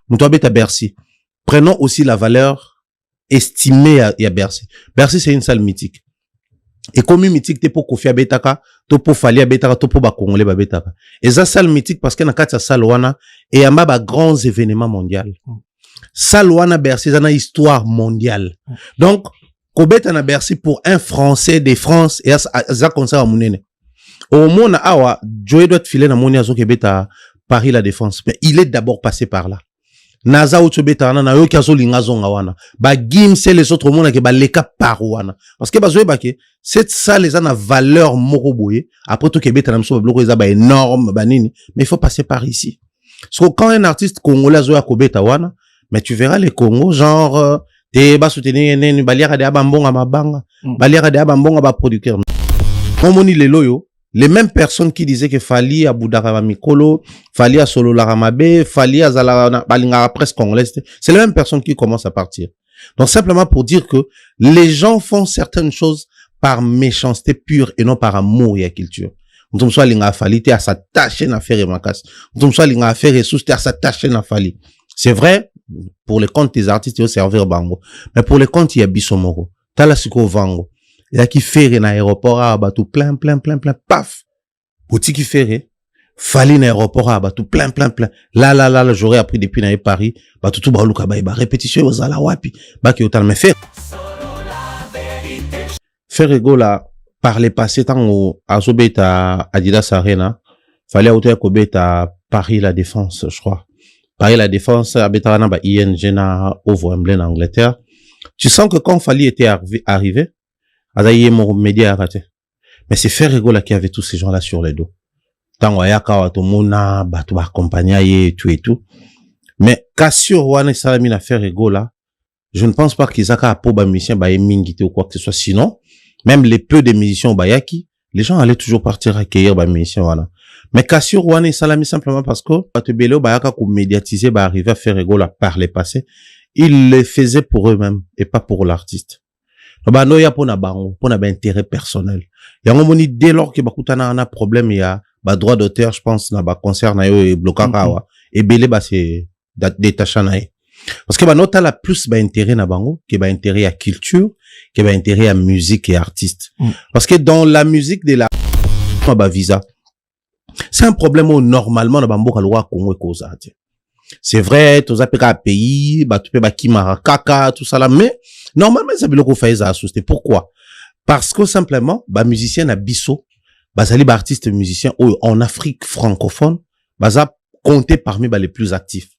Moutou beta Bercy. Prenons aussi la valeur estimée à Bercy. Bercy, c'est une salle mythique. Et comme mythique, t'es pour Kofi Abetaka, t'es pour Fali Abetaka, t'es pour Bakongole Babetaka. Et ça, salle mythique parce qu'il y a quatre salles wana, et il y a grands événements mondiaux. Salle wana Bercy, c'est une histoire mondiale. Donc, Kobeta na Bercy pour un Français de France, et ça concerne à Mounene. Au moins, awa, Joey doit filer na Mouni Azo Kebeta Paris la Défense. Mais il est d'abord passé par là. Naza Utobeta na yo kazo lingazonga wana. Ba gim c'est les autres monde qui ba leka par wana. Parce que bazoé ba ke cette salle les a na valeur moroboye. Après tout Kebeta na mso bloko eza ba énorme ba nini, mais il faut passer par ici. Parce que quand un artiste congolais zo ya Kobeta wana, mais tu verras les Congos genre te ba soutenir neni baliaka de abambonga mabanga, baliaka de abambonga ba producteur. Omoni les loyo. Les mêmes personnes qui disaient que Fali à Boudarama Mikolo, Fali à Solo Laramabe, Fali à Zala Balingara presse congolaise, c'est les mêmes personnes qui commencent à partir. Donc simplement pour dire que les gens font certaines choses par méchanceté pure et non par amour et à culture. Nous sommes linga Fali à s'attacher à faire makas. Nous sommes soit linga faire ressources à s'attacher à Fali. C'est vrai pour les comptes des artistes au serveur bango, mais pour les comptes il y a Bissomoro, Talasiko Vango. Il y a qui fait un aéroport à Abatou plein, paf. Boutique qui fait, fallait un aéroport à Abatou plein. Là, j'aurais appris depuis dans Paris, Batou tout balouka ba répétition aux ala wapi, ba qui autant me faire. Faire ego là, par les passés tant au Azobeta Adidas Arena, fallait autant qu'obeta Paris la Défense, je crois. Paris la Défense, Abetarana ba ING na au Wembley en Angleterre. Tu sens que quand Fali était arrivé, Azaïe mon média raté. Mais c'est Ferrego là qui avait tous ces gens-là sur les dos. Tant wayaka watomona, batu ba accompagner et tout. Mais Cassio wane salami na Ferrego là, je ne pense pas qu'ils a qu'à pour ba musicien ba emingité ou quoi que ce soit. Sinon, même les peu de musiciens bayaki, les gens allaient toujours partir accueillir ba musicien voilà. Mais Cassio wane salami simplement parce que batu belé bayaka ko médiatiser ba arriver à Ferrego là par les passés, ils le faisaient pour eux-mêmes et pas pour l'artiste. Bah non ya pona bango pona ba intérêt personnel ya ngomoni dès lors que bakutana na problème ya ba droit d'auteur je pense na ba concert na yo et blocaka wa et belé ba c'est détaché na parce que bah non t'as la plus ba intérêt na bango que ba intérêt à culture que ba intérêt à musique et artiste parce que dans la musique de la ba visa c'est un problème où normalement na bamboka loi Congo et cause. C'est vrai, tous les pays, bah, tu peux bakimara kaka, tout ça là, mais, normalement, ça veut dire qu'on associer. Pourquoi? Parce que simplement, bah, musicien à Bisso, bah, ça les artistes musiciens, en Afrique francophone, bah, ça compter parmi, bah, les plus actifs.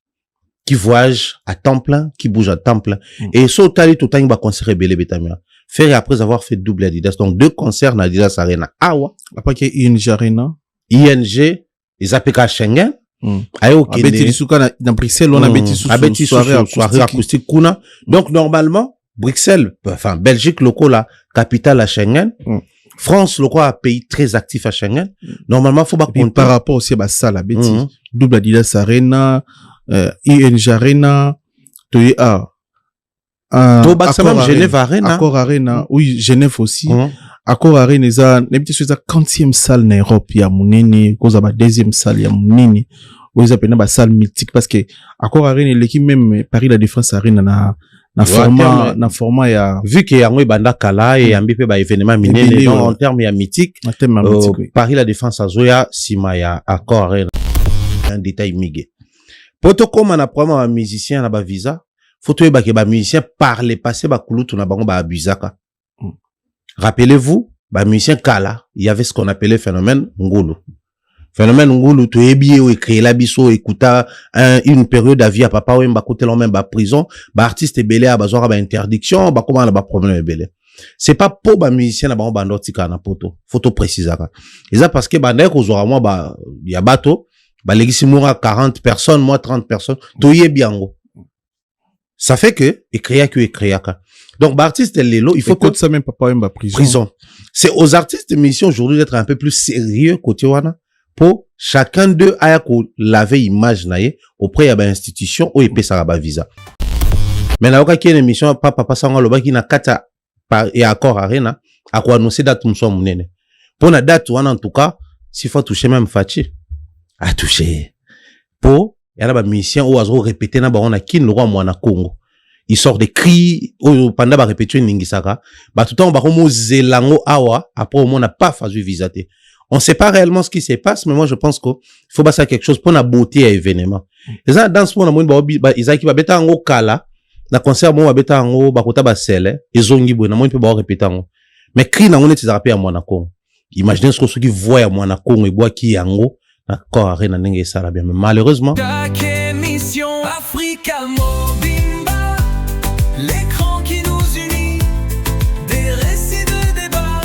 Qui voyagent à temps plein, qui bougent à temps plein. Et ça, tout le temps, bah, concert belé betamia. Faire après avoir fait double Adidas. Donc, 2 concerts dans Adidas Arena. Awa. Après qu'il y ait ING Arena. ING, ils appellent Schengen. Ayo Abeti Souka dans Bruxelles on Abeti soirée acoustique kuna. Donc normalement Bruxelles enfin Belgique local la capitale à Schengen, France local un pays très actif à Schengen. Normalement faut pas compter par rapport aussi à ça la Abeti double Adidas Arena, ING Arena, toya même Genève Arena. Accor Arena, oui Genève aussi. Accor Arena eza n'habite sur la 40e salle en Europe ya munene cause ba 2e salle ya munene ou ils appellent ba salle mythique parce que Accor Arena l'équipe même Paris la Défense Arena na format ya vu que yango banda kala et ambi pe ba événement minene donc en termes ya mythique Paris la Défense azoya sima ya Accor Arena un détail migué poto comme na problème ba musicien na ba visa faut ba ke ba musicien par les passé ba kulutu na bango ba abusaka. Rappelez-vous, bah, musicien Kala, il y avait ce qu'on appelait phénomène Ngulu. Phénomène Ngulu, tu es bien, ou créé la biso, écouta, une période à vie à papa, ou m'a côté l'homme, bah, prison, bah, artiste belé, à besoin, bah, interdiction, bah, comment, bah, problème belé. C'est pas pour, bah, musicien, bah, bah, n'otika, na poto. Faut tout préciser, et ça, parce que, bah, dès qu'on aura, moi, bah, y a bateau, bah, les moura 40 personnes, moi, 30 personnes, tout y est bien, ça fait que, écréa. Donc, bah, artiste, il faut que ça même pas même prison. C'est aux artistes de mission aujourd'hui d'être un peu plus sérieux côté wana pour chacun d'eux aya ko laver image naie auprès de l'institution ou épée ça ba visa. Mais là, qui est une émission papa sanga loba qui na kata et Accor Arena à quoi annoncer date mso munene. Pour la date wana en tout cas, s'il faut toucher même Fachi à toucher pour y a ba musicien ou azo répéter na ba on a kin le roi mwana Congo. Il sort des cris pendant ba répétition ningisaka. Ba tout temps ba komo zelango awa après on n'a pas fait visater. On sait pas réellement ce qui se passe, mais moi je pense qu'il faut passer à quelque chose pour la beauté à événement. Et ça dans ce moment ba Isaac ba beta ngo kala na concert mo ba beta ngo ba kota ba sele ezongi bo na mo peut ba répéter ngo. Mais cri na ngone tizarapé à mwana Congo. Imaginez ce qui voit à mwana Congo et boit qui yango d'accord arena ndenge ça bien mais malheureusement chaque émission Africa Mobimba, l'écran qui nous unit, des récits de débat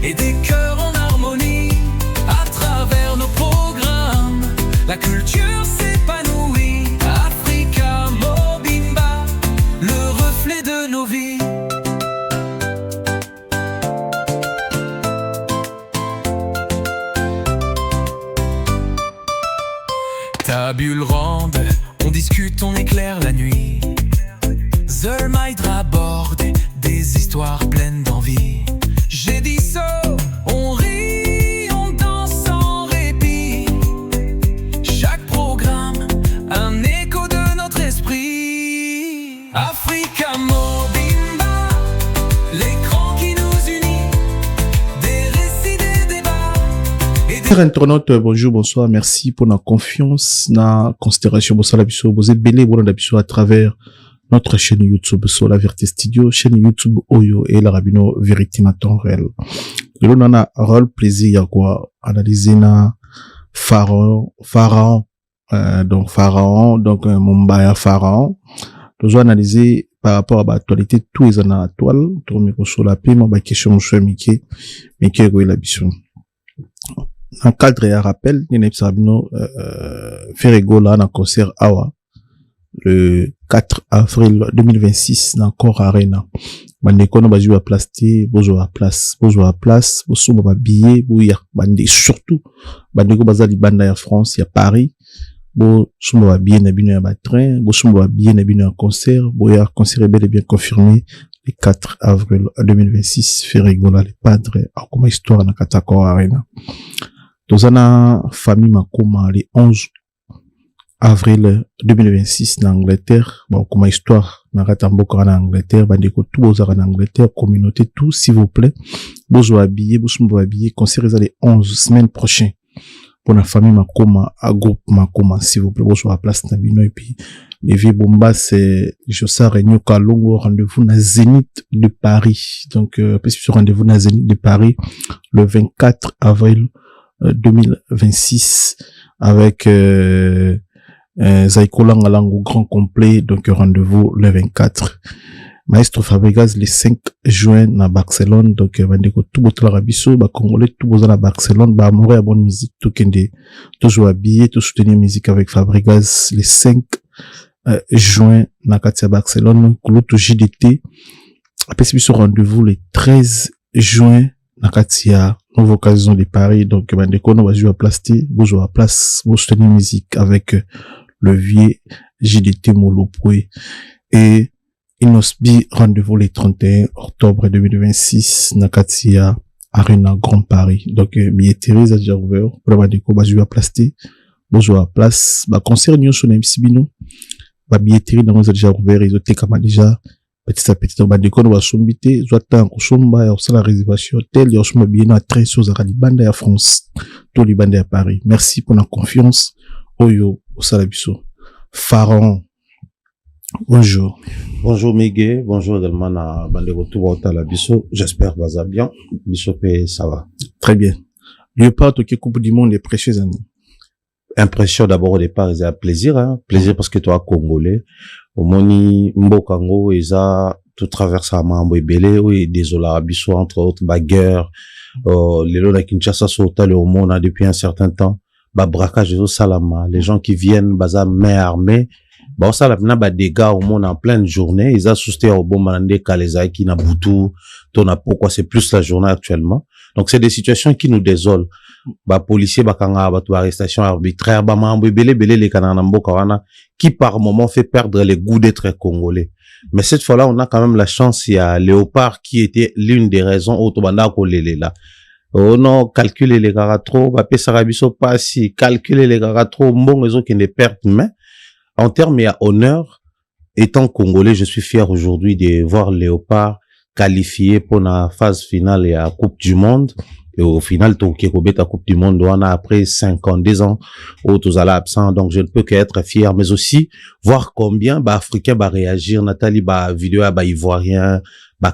et des cœurs en harmonie. À travers nos programmes, la culture s'épanouit. Africa Mobimba, le reflet de nos vies. Table ronde, on discute, on éclaire la nuit. Zermaïdra borde des histoires pleines d'envie. J'ai dit ça, on rit, on danse sans répit. Chaque programme, un écho de notre esprit. Africa Mobimba, l'écran qui nous unit, des récits, des débats et des... Chers internautes, bonjour, bonsoir, merci pour la confiance, la considération, bonsoir la biso, vous êtes belé, bonsoir la biso à travers notre chaîne YouTube, sur la Vérité Studio, chaîne YouTube Oyo et la Rabino Vérité na temps réel. Et là, on a un rôle plaisir, il y a quoi, analyser na Pharaon, donc Mumbaya Pharaon, nous allons analyser par rapport à l'actualité, tous les années actuelles, tout le monde sur la paix, ma question, je suis Mickey, la biso. En cadre et un rappel, il y a fait rigoler dans concert Awa le 4 avril 2026 dans Cor Arena. Bande kono ba jouer à place bozo à place, boso ba billet, boya bande surtout bande ko bazali banda ya France, ya Paris, bo sumba ba billet na bino ya ba train, bo sumba ba billet na bino ya concert, boya concert est bel et bien confirmé le 4 avril 2026 fait rigoler les padres à comme histoire na Cor Arena. Tozana famille Makoma le 11 avril 2026 en Angleterre, bon comme histoire na Ratamboka en Angleterre, bandeko tout bozara en Angleterre, communauté tout s'il vous plaît, bozo habillé, bosumbo habillé, concert le 11 semaine prochaine pour la famille Makoma à groupe Makoma s'il vous plaît, bozo à place na bino et puis les vieux bombas c'est Jossa Réunion Kalongo rendez-vous na Zénith de Paris. Donc ce rendez-vous na Zénith de Paris le 24 avril 2026 avec Zaikola Ngalango grand complet, donc rendez-vous le 24. Maestro Fabregas le 5 juin à Barcelone, donc bandeko tout boto la rabiso, ba congolais tout bozo à Barcelone, ba amoureux à bonne musique, tout kende, toujours habillé, tout soutenir musique avec Fabregas le 5 juin na Katia Barcelone, Kouloutou JDT. Après ce rendez-vous le 13 juin na Katia nouvelle occasion de Paris, donc bandeko no va jouer à place, bozo à place, bo soutenir musique avec le vieux JDT Molopoué et Inosbi rendez-vous le 31 octobre 2026 na Katia Arena Grand Paris. Donc billetterie a déjà ouvert pour bandeko va jouer à place, bozo à place, ba concert nyonso na Msibino, ba billetterie na déjà ouvert, ils ont été comme déjà petit à petit bandeko no basombité zwata kusomba ya sala réservation hôtel ya soma bien na train sur za libanda ya France to libanda ya Paris. Merci pour la confiance oyo osala biso. Pharaon, bonjour. Bonjour Miguel, bonjour également na bandeko tout bota la biso, j'espère va bien, biso pe ça va. Très bien. Léopard qui coupe du monde les précieux amis. Impression d'abord au départ, c'est un plaisir, hein, plaisir parce que toi congolais au moni mbokango eza tout traverse à mambo ebele oui désolé biso entre autres bagueur lelo na Kinshasa sota le monde depuis un certain temps ba braquage au salama les gens qui viennent baza main armée ba osala na ba dégâts au monde en pleine journée ils a susté au bon manande kaleza qui na butu to na pourquoi c'est plus la journée actuellement donc c'est des situations qui nous désolent ba policier bakanga batu arrestation arbitraire ba mambo belé les kanana mboka wana qui par moment fait perdre les goûts d'être congolais. Mais cette fois-là on a quand même la chance, il y a Léopard qui était l'une des raisons autobanda ko lélé là. Oh non, calculer les gars trop, ba pesa biso pas si calculer les gars trop bon raison qui ne perdent mais en termes et à honneur, étant congolais, je suis fier aujourd'hui de voir Léopard qualifié pour la phase finale et à Coupe du Monde. Et au final, Tokyo à Coupe du Monde, on a après 52 ans, où tous allés absents. Donc, je ne peux qu'être fier, mais aussi voir combien, Africains, réagir. Nathalie, vidéo, Ivoirien,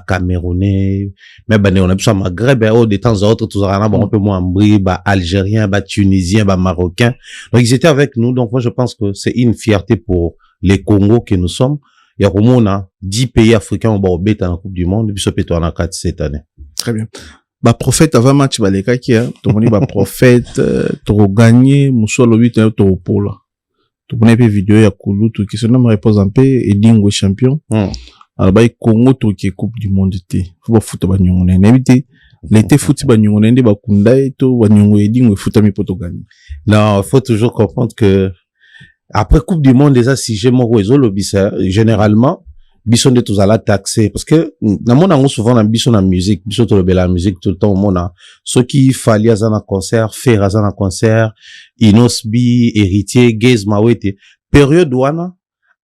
Camerounais, mais on a besoin Maghreb, de temps en temps, tous un peu moins Ambri, Algérien, Tunisien, Marocain. Donc, ils étaient avec nous. Donc, moi, je pense que c'est une fierté pour les Congos que nous sommes. Il y a au moins 10 pays africains au bord dans la Coupe du Monde, puis ça peut être en 4 cette année. Très bien. Prophète avant match baleka qui to moni prophète to gagner musolo 8 to pola to moni pe vidéo ya Kulu to qui se nomme repose un peu et dingo champion alors Congo to qui coupe du monde té faut foot ba nyongone n'habité l'été foot ba nyongone ndé ba kunda to ba nyongo et dingo foot mi poto gagner. Non, faut toujours comprendre que après coupe du monde déjà si j'ai mon réseau lobissa généralement bison de tous à la taxer parce que dans mon angle souvent dans bison la musique bison to la musique tout le temps au monde ceux qui fallait à un concert faire à un concert Inosbi héritier Gaze Mawete période wana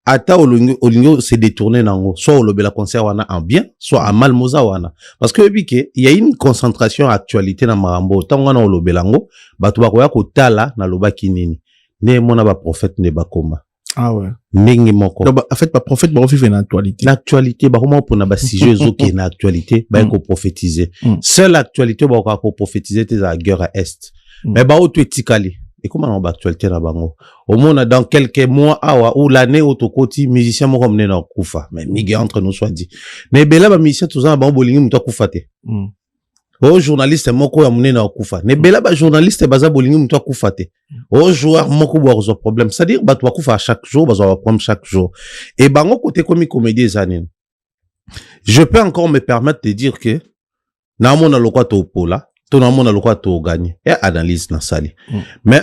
ata olingo se détourner nango soit au la concert wana en bien soit à malmoza wana parce que il y a une concentration actualité na marambo tant wana au belango batu ba koya ko tala na lobaki nini ne mona ba prophète ne ba koma. Ah ouais. Nengi moko. Donc, en fait, prophète, vivre une actualité. L'actualité, comment pour na sujet qui est une actualité, qu'on prophétiser. Seule actualité, pour prophétiser, c'est la guerre à Est. Mais où tu es ticali. Et comment on va actualité na bango? Au moins, dans quelques mois, ou l'année, au tokoti, musicien, moi, comme na koufa. Mais, migue entre nous, soit dit. Mais, bela, ba musicien, tout ça, ba bolingi, mouta koufate. Oh, journaliste, moko ya mouné na koufa. Ne bela, ba journaliste, baza bolingi, mouta koufate. Oh, joueur, moko boire problème. C'est-à-dire, bah, tu vas koufa chaque jour, bah, ça va prendre chaque jour. Et bah, mon côté, comme comédie, zanine. Je peux encore me permettre de dire que, na mon a lokwa to pola, to na mon a lokwa to gagner. Et analyse na sali. Mais,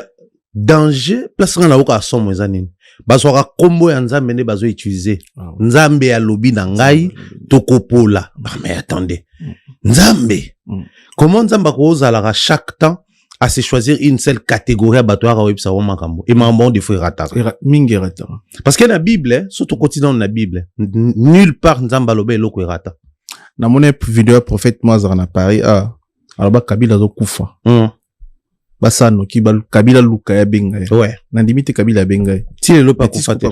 danger, place na oka somme zanine. Bah, ça aura combo ya nzambe ne bazo utiliser. Nzambe ya lobi na ngai, to kopola. Bah, mais attendez. Nzambe. Comment nzamba ko zalara chaque temps à se choisir une seule catégorie à battoir à websa makambo et mambo de fou ratara mingi rata parce que la Bible surtout quotidien na Bible nulle part nzamba lobe loko rata na mon vidéo prophète Moazar na Paris alors Kabila zo kufa basano ki bal Kabila luka ya benga ouais na limite Kabila benga si le pas kufate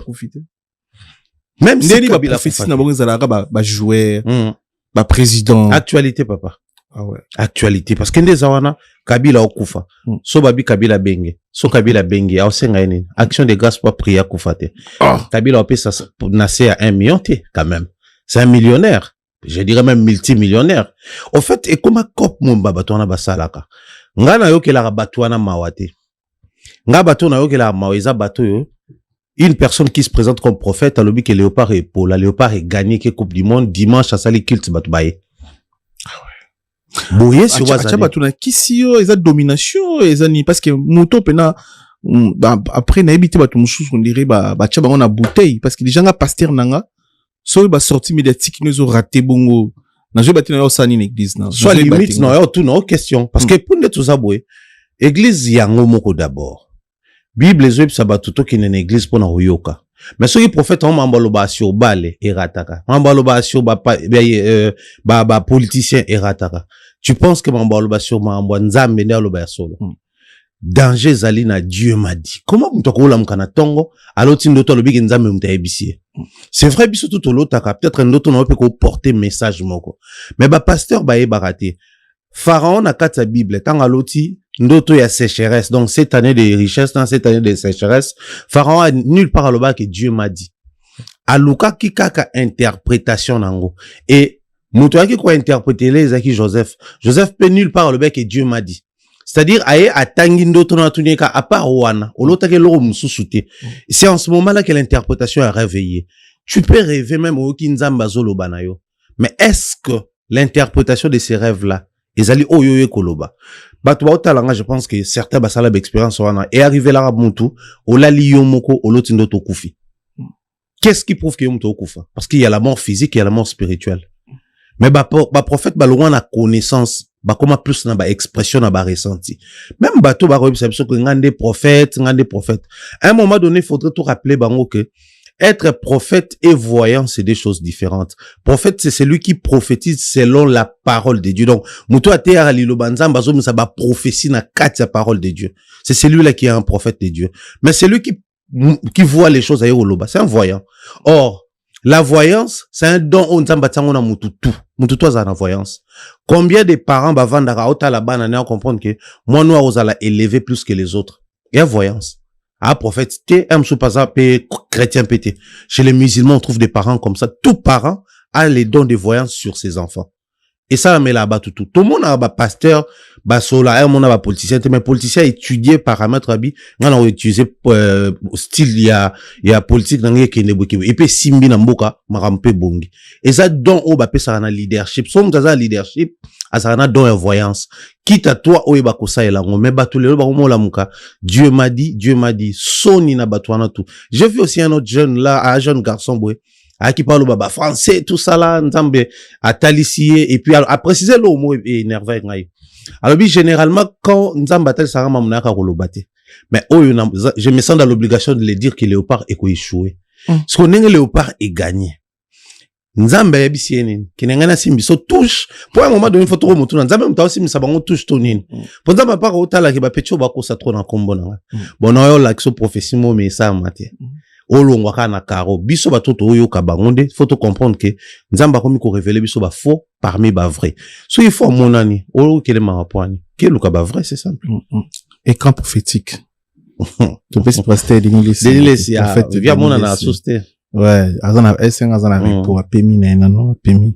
même si Kabila fait na bongo zalaka ba joueur ba président actualité papa. Ah ouais. Actualité. Parce que ndeza wana, Kabila okufa. So babi Kabila benge. So Kabila benge. Aosenga ene. Action de grâce pour prier kufate. Kabila opé ça nasser à 1 million te, quand même. C'est un millionnaire. Je dirais même multimillionnaire. Au fait, et comment kop mon babatouana basalaka. Nga na yo ke la babatouana mawate. Nga batou na yo ke la maweza batou yo. Une personne qui se présente comme prophète, a l'obi que Léopard est pour la Léopard est gagné que Coupe du Monde dimanche à Sali Culte Batoubaye. Boye sur WhatsApp. Batuna kisio, eza domination, eza ni parce que moto pena après na habité batou moussous on dirait tcha on a bouteille parce que les gens a pasteur nanga so ba sorti médiatique nous ont raté bongo. Na je batina yo sani l'église na. Soit limite non yo tout non question parce que pour ne tout ça boye église yango moko d'abord. Bible les ça ba tout qui une église pour na yoka. Mais ceux qui prophètes ont mambaloba sur balé et rataka. Mambaloba sur ba politicien et rataka. Tu penses que mambaloba sur mambwa nzambe ndia loba solo. Danger zalina Dieu m'a dit. Comment mtoko la mkana tongo aloti ndoto lobi nzambe mtaebisie. C'est vrai biso tout lotaka peut-être ndoto na peut ko porter message moko. Mais ba pasteur ba e baraté. Pharaon na kata Bible tanga loti ndoto ya sécheresse. Donc, cette année de richesse, dans cette année de sécheresse, Pharaon a nulle part à l'oba que Dieu m'a dit. Aluka ki kaka interprétation nango. Et, moutoua ki quoi interpréter les aki Joseph. Joseph peut nulle part à l'oba que Dieu m'a dit. C'est-à-dire, aye atangi ndoto na tunyeka à part wana. Olota ke loro moussousoute. C'est en ce moment-là que l'interprétation est réveillée. Tu peux rêver même au kinzamba zolo banayo. Mais est-ce que l'interprétation de ces rêves-là, ezali oyoye koloba. Batwa otalanga, je pense que certains basala d'expérience wana et arrivé là mutu ola liyo moko olotindo to kufi. Qu'est-ce qui prouve que yomto kufa? Parce qu'il y a la mort physique, il y a la mort spirituelle. Mais prophète balongwa na connaissance ba koma plus na ba expression na ba ressenti. Même bateau ba koyebisa biso que ngande prophète. À un moment donné, il faudrait tout rappeler bango que être prophète et voyant, c'est des choses différentes. Prophète, c'est celui qui prophétise selon la parole de Dieu. Donc, muto atea lilo banzamba zo musa ba prophétie na kati la parole de Dieu. C'est celui-là qui est un prophète de Dieu. Mais celui qui voit les choses ailleurs au loba, c'est un voyant. Or, la voyance, c'est un don on nzamba tsango na mututu. Mututu za na voyance. Combien de parents ba vandara ota la banane à comprendre que moi noir aux ala élevé plus que les autres. Il y a voyance. Ah, prophète, un sous-pasa, chrétien pété. Chez les musulmans, on trouve des parents comme ça. Tout parent a les dons de voyance sur ses enfants. Et ça, mais là-bas, tout le monde a un pasteur, sola, on a un politicien, mais politicien étudié paramètres, on a utilisé, style, il y a politique, et puis, simbi na mboka, marampe bongi. Et ça, don, ça a un leadership. Somme, ça a un leadership, ça a un don de voyance. Quitte à toi, kosa elango, mais batulelo, la muka. Dieu m'a dit, soni na batouana tout. J'ai vu aussi un autre jeune, là, un jeune garçon, qui parle baba français, tout ça là, nzambe, à talissier, et puis à préciser le mot énervé, alors, généralement, quand nzambe atal sarama munaka kolobate, mais je me sens dans l'obligation de le dire que Léopard est échoué. Parce qu'on est Léopard est gagné. Nzambe ya bisieni, kinengana simbi, so touche, pour un moment donné, il faut trop montrer, nzambe mta aussi, misabango touche tonine. Pour nzambe pas otala, ki ba pecho bako sa trop na kombo na. Bon, non, la kiso prophétie mo, mais ça, mate. Olongwaka na karo biso batoto oyo kabangonde faut te comprendre que nzamba komi ko révéler biso ba faux parmi ba vrai so il faut monani olo kele marapwani kele ka ba vrai c'est simple écran prophétique tu peux se passer Denilesi en fait via mona na société ouais azana S5 azana avec pour apemi na non apemi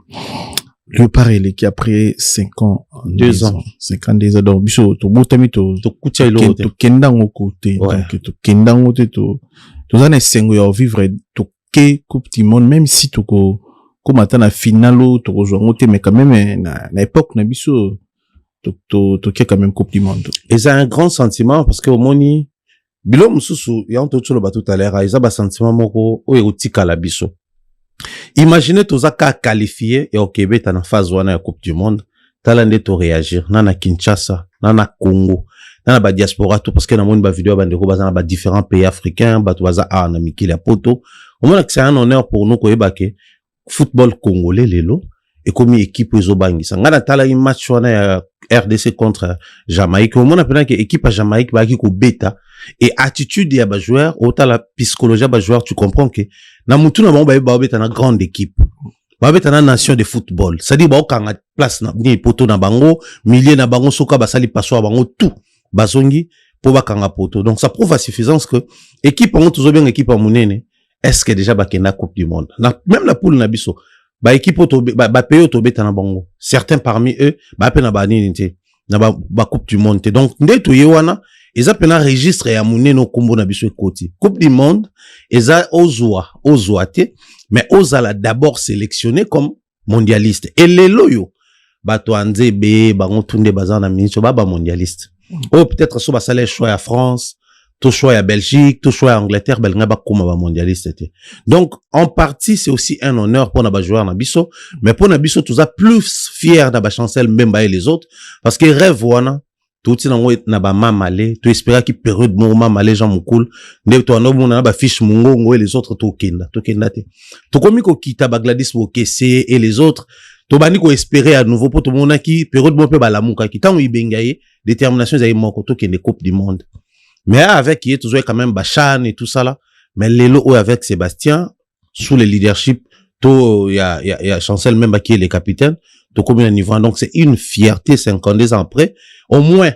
le parele qui après 5 ans 2 ans 52 ans donc biso to botami to kucha ilo to kendango côté donc to kendango to tous en essengo ya vivre to ke coupe du monde même si to ko comme atana finalo to rejoindre te mais quand même na époque na biso to ke quand même coupe du monde et c'est un grand sentiment parce que au moni bilo mususu ya on to tsholo ba tout à l'heure ils a ba sentiment moko o erotika la biso imaginez toza ka qualifié et au Québec ta na phase wana ya coupe du monde talande to réagir na Kinshasa na Congo na ba diaspora tout parce que na moni ba vidéo ba ndeko bazana ba différents pays africains ba to baza na mikili ya poto au moins que c'est un honneur pour nous ko yebake football congolais lelo et comme équipe ezobangisa ngana tala un match wana ya RDC contre Jamaïque au moins appela que équipe à Jamaïque ba ki ko beta et attitude ya ba joueur autant la psychologie ba joueur tu comprends que na mutu na ba beta na grande équipe ba beta na nation de football ça dit ba okanga place na ni poto na bango milieu na bango soka ba sali passo bango tout bazongi pour bakanga poto donc ça prouve à suffisance que équipe on toujours bien équipe en munene est-ce que déjà bakenda coupe du monde même la poule na biso ba équipe auto ba pays to beta na bango certains parmi eux ba pena ba nini te na ba coupe du monde donc ndeto yewana eza pena registre ya munene okombo na biso ekoti coupe du monde eza ozwa te mais ozala d'abord sélectionné comme mondialiste et lelo yo bato anzebe bango tunde bazana ministre baba mondialiste oh peut-être so basale choix à France tout choix à Belgique tout choix à Angleterre belinga ba koma ba mondialiste te donc en partie c'est aussi un honneur pour na ba joueur na biso mais pour na biso tous a plus fier na ba chancel mbemba et les autres parce que rêve wana tout nango na ba mamale tu espérer qui période mo mamale Jean Mukul nde to na mona ba fiche mungongo et les autres to kenda te to komi ko kita ba Gladys Bokese et les autres to bani ko espérer à nouveau pour tout le monde qui période mo pe balamuka qui tant ibengaye détermination za moko to kende coupe du monde mais avec qui est toujours quand même Bachan et tout ça là mais lelo avec Sébastien sous le leadership to ya chancel même qui est le capitaine to combien niveau donc c'est une fierté 52 ans après au moins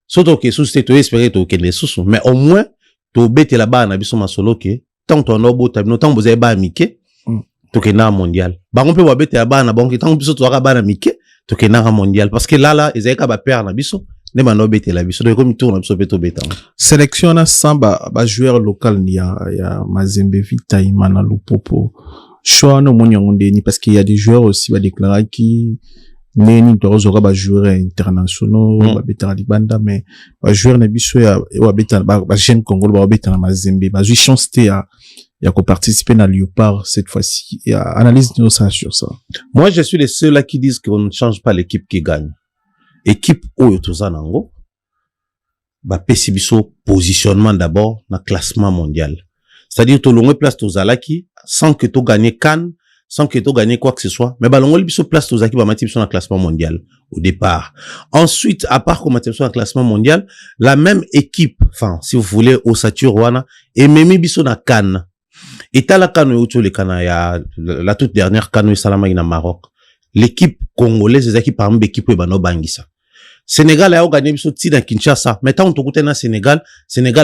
surtout que sous c'était espérer to kende sous mais au moins to bete là-bas na biso masolo ke tant to no bota no tant vous avez ba mike to kena mondial ba on peut wa bete là-bas na bon tant biso to ka ba na mike to kena mondial parce que là ezaka ba perdre na biso ne mano bete la biso donc comme tourne biso beto beta sélection na samba ba joueur local ya Mazembe Vita Imana Lupopo choix no monyango ndeni parce qu'il y a des joueurs aussi ba déclarer qui neni tozoka ba joueurs internationaux ba beta libanda mais ba joueur na biso ya beta ba jeune Congo ba beta na Mazembe ba chance te ya ko participer na Léopard cette fois-ci et analyse nos ça sur ça. Moi je suis le seul là qui disent qu'on ne change pas l'équipe qui gagne. équipe oyo toza nango ba pesi biso positionnement d'abord na classement mondial. C'est-à-dire to longue place tozalaki sans que to gagner CAN, sans que tu gagnes quoi que ce soit, mais balongo biso place tozaki ba mati biso na classement mondial au départ. Ensuite, à part qu'on mati biso na classement mondial, la même équipe, enfin si vous voulez au Satur wana et memi biso na CAN. Et t'as la CAN au le CAN ya la toute dernière CAN Salama na Maroc. L'équipe congolaise les équipes parmi l'équipe bano bangisa. Sénégal a gagné biso ti na Kinshasa. Maintenant on te koute na Sénégal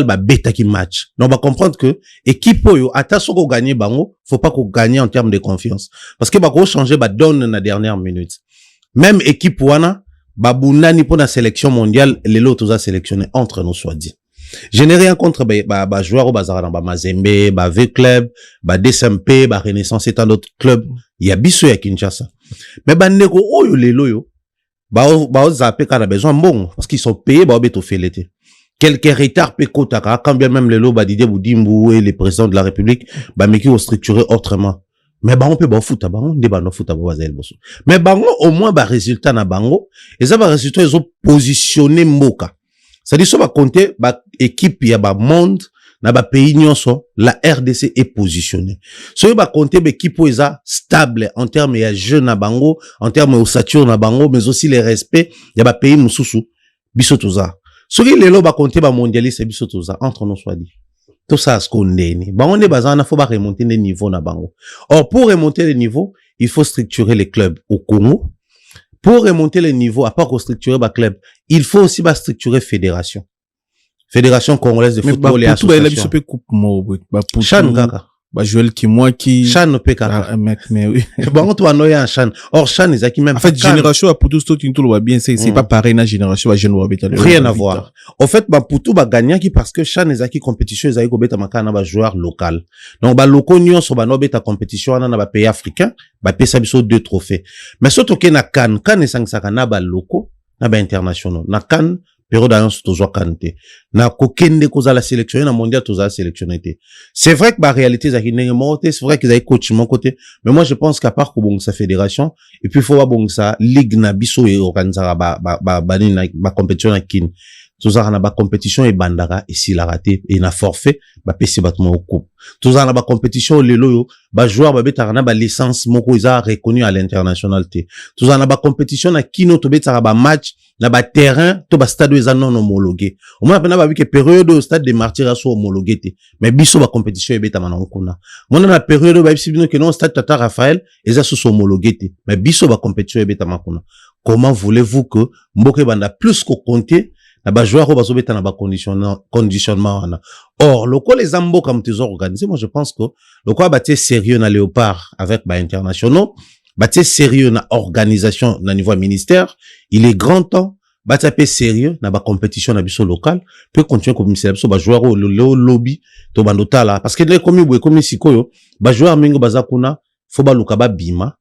ba beta ki match. Donc on va comprendre que équipe yo ata soko gagner bango, faut pas qu'on gagne en termes de confiance parce que ba ko changer ba donne na dernière minute. Même équipe wana ba bunani pour la sélection mondiale, les lots a sélectionné entre nous soit dit. Je n'ai rien contre ba joueurs au bazar dans ba Mazembe, ba V Club, ba DSMP, ba Renaissance et tant d'autres clubs. Il y a biso ya Kinshasa. Mais ba nego oyo lelo yo ba zappé quand on a besoin bon parce qu'ils sont payés ba beto fait l'été. Quelques retards pe kotaka quand bien même les lots ba Didier Boudimbu et les présidents de la République ba meki ont structuré autrement. Mais ba on peut ba foot ba on débat no foot ba bazel bosso. Mais bango au moins ba résultat na bango et ça ba résultat ils ont positionné Mboka. C'est-à-dire ça va compter ba équipe ya ba monde na ba pays nyonso la RDC est positionnée. Ça va compter ba équipe oza stable en termes ya jeu na bango, en termes ossature na bango, mais aussi les respects ya ba pays mususu biso toza. Ce qui lelo ba compter ba mondialiste biso toza entre nous soit dit. Tout ça ce qu'on est ni. Ba on est bazana faut ba remonter les niveaux na bango. Or pour remonter les niveaux, il faut structurer les clubs au Congo. Pour remonter les niveaux, à part qu'on structurer ba club, il faut aussi ba structurer fédération. Fédération congolaise de football et association. Chan kaka. Bah Joël qui moi qui Chan no pe kaka. Mec mais oui. Bon toi no ya Chan. Or Chan ils qui même en fait génération à Poutou tout le voit bien c'est pas pareil na génération à jeune wabeta. Rien à voir. En fait ba Poutou ba gagnant qui parce que Chan ils qui compétition ils ko beta makana ba joueur local. Donc ba loko nyonso ba no beta compétition na ba pays africain ba pesa biso 2 trophées. Mais surtout que na CAN esangisa na ba loko na ba internationaux. Na CAN période d'annonce toujours canté na kokende koza la sélection na mondial toza sélectionné. C'est vrai que la réalité c'est vrai qu'ils avaient coach mon côté mais moi je pense qu'à part ko bon sa fédération et puis faut bon sa ligue na biso et organiser ba compétition na kin toza na ba compétition et bandara et si la raté et na forfait ba pesi battement au coupe toza na ba compétition lelo yo ba joueur ba betara na ba licence moko isa reconnu à l'international té toza na ba compétition na kino to betara ba match na ba terrain to ba stade eza non homologué au moins pena ba bi que période au stade des martyrs so homologué té mais biso ba compétition e betama na nkuna mona na période ba biso bino que non stade Tata Raphaël eza so homologué té mais biso ba compétition e betama kuna. Comment voulez-vous que mboke banda plus ko compter na ba joueur ko bazobeta na ba conditionnement wana. Or loko les ambo comme tu organisé moi je pense que loko baté sérieux na Léopard avec ba internationaux baté sérieux na organisation na niveau ministère il est grand temps baté sérieux na ba compétition na biso local peut continuer comme c'est biso ba joueur au lobby to bandota là parce que les comme sikoyo ba joueur mingo bazakuna faut ba luka ba bima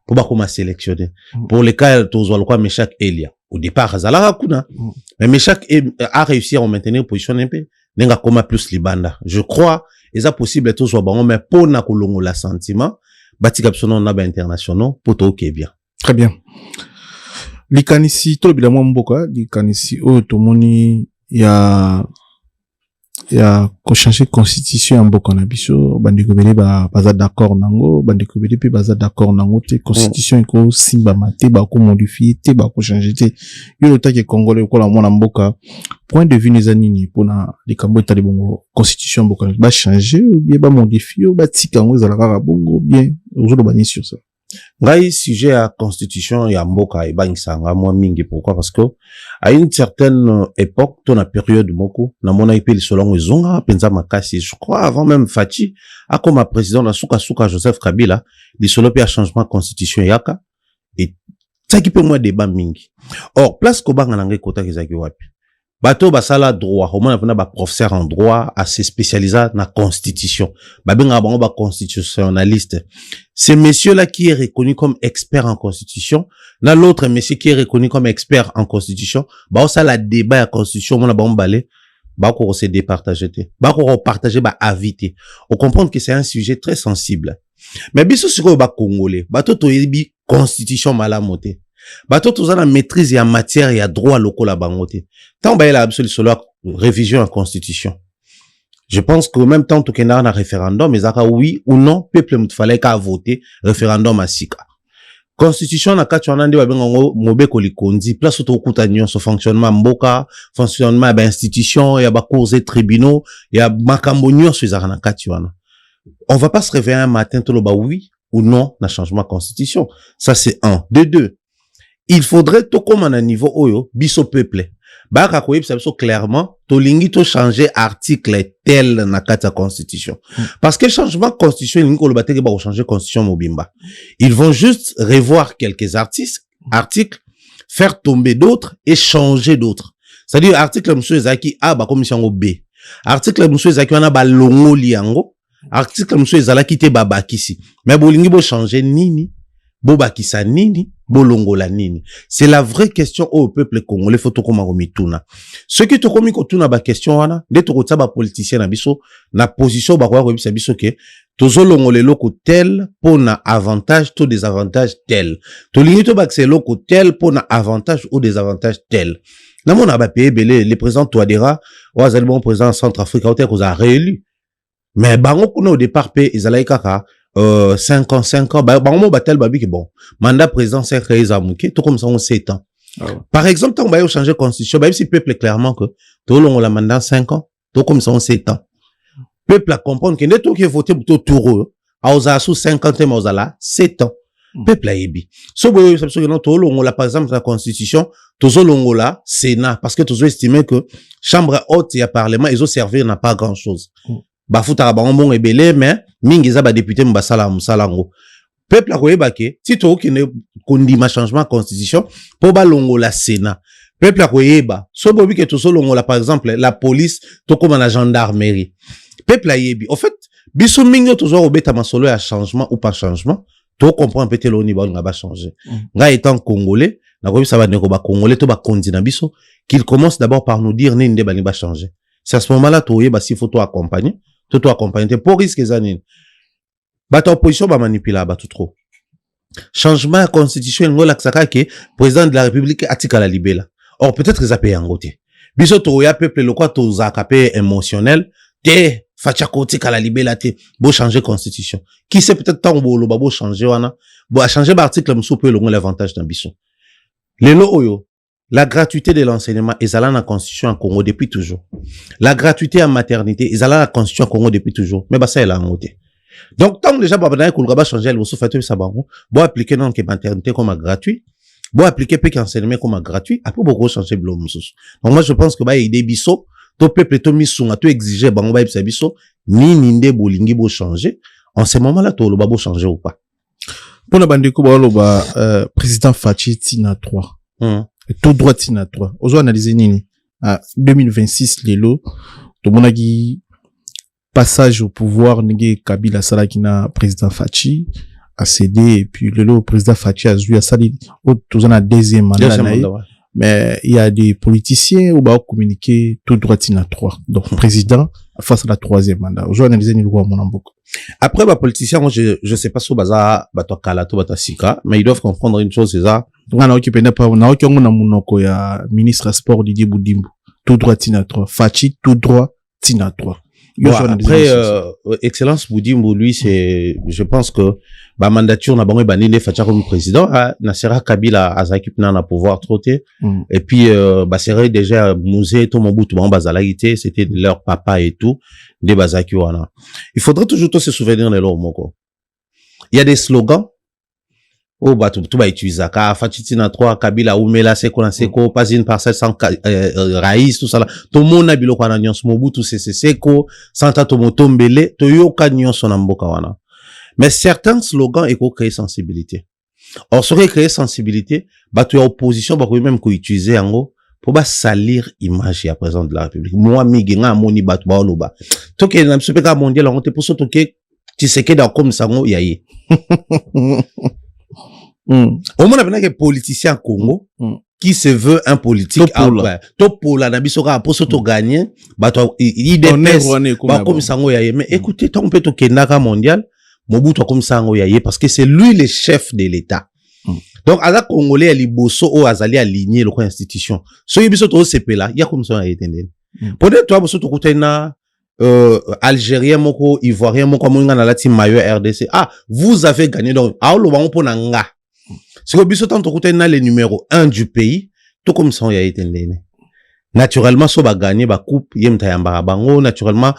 pour ba koma sélectionner pour les cas tozwa lokwa Meshak Elia au départ azalaka kuna mais Meshak a réussi à maintenir position un peu nenga koma plus libanda je crois eza possible tozwa bango mais pour na kolongo la sentiment batika biso na ba internationaux pour to ke bien très bien likanisi to bilamwa mboka likanisi o tomoni ya ko changer constitution ya mboka na biso bandeko bele baza d'accord nango bandeko bele pe baza d'accord nango te constitution ko simba mate ba ko modifier te ba ko changer te yo le take congolais ko la mona mboka point de vue les anini pona likambo etali bongo constitution mboka ba changer ou bien ba modifier ou ba tika ngo za la kaka bongo bien ozo bani sur ça. Ngai sujet à constitution ya mboka e bangisanga moi mingi pourquoi parce que à une certaine époque ton période moko na mona ipeli solongo ezonga penza makasi je crois avant même Fachi a comme président na suka Joseph Kabila di solo pe changement constitution yaka et ça qui peut moi débat mingi. Or place ko banga ngai kota kezaki wapi bato basala droit au moins ba professeur en droit à se spécialiser na constitution ba benga bango ba constitutionnaliste ces messieurs là qui est reconnu comme expert en constitution na l'autre monsieur qui est reconnu comme expert en constitution ba ça la débat à constitution mona ba mbalé ba ko se départager ba ko partager ba avis on comprend que c'est un sujet très sensible mais biso siko ba congolais bato to yebi constitution malamoté bato toza na maîtrise ya matière ya droit lokola bango te tant ba la absolu sur la révision en constitution. Je pense qu'au même temps, tout qu'il y a un référendum, mais oui ou non, peuple il fallait qu'à voter référendum à Sika. Constitution na kati wana ndi babenga mobeko likondi place to kuta nyonso fonctionnement mboka fonctionnement ba institution ya ba cours et tribunaux ya makambo nyonso ezaka na kati wana. On va pas se réveiller un matin tout le ba oui ou non na changement constitution. Ça c'est un. De deux, il faudrait tout comme à un niveau oyo biso peuple baka koyeb ça clairement to lingi to changer article tel na kata constitution parce que changement constitution lingi ko le bateke ba changer constitution mobimba ils vont juste revoir quelques articles faire tomber d'autres et changer d'autres, c'est-à-dire article monsieur ezaki a ba commission B, article monsieur ezaki wana ba longoli yango, article monsieur ezalaki te babakisi mais bo lingi bo changer nini bo bakisa nini bolongola nini. C'est la vraie question au peuple congolais faut to koma komituna. Ce qui to komi kotuna ba question wana de to kotsa ba politicien na biso na position ba kwa ko biso ke tozo longole loko tel pona avantage to désavantage tel. To lingi to ba loko tel pona avantage ou désavantage tel. Na mona ba pays belé le président Touadéra ou azali bon président Centrafrique a été réélu. Mais bango kuna au départ pe ezalai kaka 5 ans, bango batel babi ki bon, mandat président 5 ans, tout comme ça on 7 ans. Par exemple, tant on changer constitution, même si peuple est clairement que tout le monde a mandat 5 ans, tout comme ça on 7 ans. Peuple a comprendre que n'est tout qui voté pour tout tour, a osa sous 50 ans, a là 7 ans. Peuple a ébi. So boyo ça que non tout le monde par exemple la constitution, tout le monde là Sénat parce que tout estimé que chambre haute et parlement ils ont servi n'a pas grand-chose. Bafuta ba bon ebele mais mingi za ba député mbasala musalango peuple a koyeba ke si to ki ne kondima changement constitution po ba longo la Sénat peuple a koyeba so bobi ke to so longo la par exemple la police to comme la gendarmerie peuple a yebi en fait biso mingi to zo obeta masolo ya changement ou pas changement to comprend peut-être le niveau nga ba changer nga étant congolais na ko bisa ba ne ko ba congolais to ba kondi na biso qu'il commence d'abord par nous dire ninde ba ni ba changer. C'est à ce moment-là to yeba si faut to accompagner tout accompagné pour risque zanine bata opposition ba manipuler ba tout trop changement de constitution ngola ksaka ke président de la république atika la libela or peut-être ils a payé en côté biso to ya peuple le quoi to za capé émotionnel te facha côté kala libela te bo changer constitution qui sait peut-être tant bo lo ba bo changer wana bo changer ba article mso pe le l'avantage dans biso lelo oyo. La gratuité de l'enseignement est à la constitution en Congo depuis toujours. La gratuité en maternité est à la constitution en Congo depuis toujours. Mais bah ça est là en côté. Donc tant déjà babana ko ba changer le sous fait ça bango, bo appliquer non que maternité comme gratuit, bo appliquer pe enseignement comme gratuit, après beaucoup changer blom mususu. Donc moi je pense que ba aider biso, to peuple to misunga to exiger bango ba bisa biso ni ninde bolingi bo changer. En ce moment-là to lo ba bo changer ou pas. Pour la bandeko ba lo ba président Fachi Tina 3. Tout droit tina 3. Ozo analyser nini à 2026 lelo to monaki passage au pouvoir nige Kabila Salakina président Fachi a cédé et puis lelo président Fachi a joué à sali tout en deuxième mandat mais il y a des politiciens où ba communiquer tout droit tina 3 donc président face à la troisième mandat. Ozo analyser ni loi mon amboko. Après ba politicien moi je sais pas so baza ba to kala to ba sika mais ils doivent comprendre une chose c'est ça. Nga na okipenda pa na okyongo na munoko ya ministre sport Didier Boudimbo tout droit tina 3 Fachi tout droit tina 3. Bon, après excellence Boudimbo lui c'est je pense que ba mandature na bango banine Facha comme président na sera Kabila azaki na pouvoir trotter et puis ba serait déjà musée to Mobutu ba bazalaité c'était leur papa et tout de bazaki wana. Il faudrait toujours se souvenir de leur moko. Il y a des slogans oh bah tout va utiliser ka Fachitina 3 Kabila Oumela seko na seko pas une parcelle sans raïs tout ça là tout monde abilo kwa na nyonso Mobutu seko santa to motombele to yoka nyonso na mboka wana mais certains slogans éco créer sensibilité or serait créer sensibilité bah tu opposition bah même ko utiliser ango pour ba salir image ya président de la République moi miginga moni batu ba oloba to ke na msopeka mondial on te pour to ke tu sais que dans comme ça ngo yayi au moins avec un politicien Congo qui se veut un politique top pour la nabisoka pour s'auto gagner bah toi il dépêche bah comme ça ngo yaye mais écoutez tant peut to kendaka mondial Mobutu comme ça ngo yaye parce que c'est lui le chef de l'État Donc, à la Congolais, liboso ou azali aligné le institution. So yibiso to sepela, ya comme ça etendene. Peut-être toi boso to kutena algérien moko, ivoirien moko mo ngana lati maillot RDC. Ah, vous avez gagné donc. Ah lo bango pona nga. Si biso tant to kutena le numéro 1 du pays, tout comme ça ya etendene. Naturellement, so ba gagner ba coupe yem tayamba bango, naturellement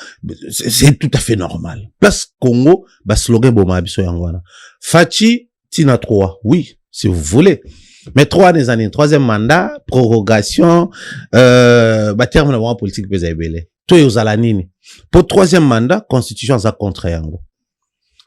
c'est tout à fait normal. Place Congo, ba slogan boma biso yangwana. Fachi tina 3. Oui, si vous voulez. Mais 3 des années, troisième mandat, prorogation, terme de politique pesa ebele. Tout est aux nini. Pour troisième mandat, constitution ça contraire.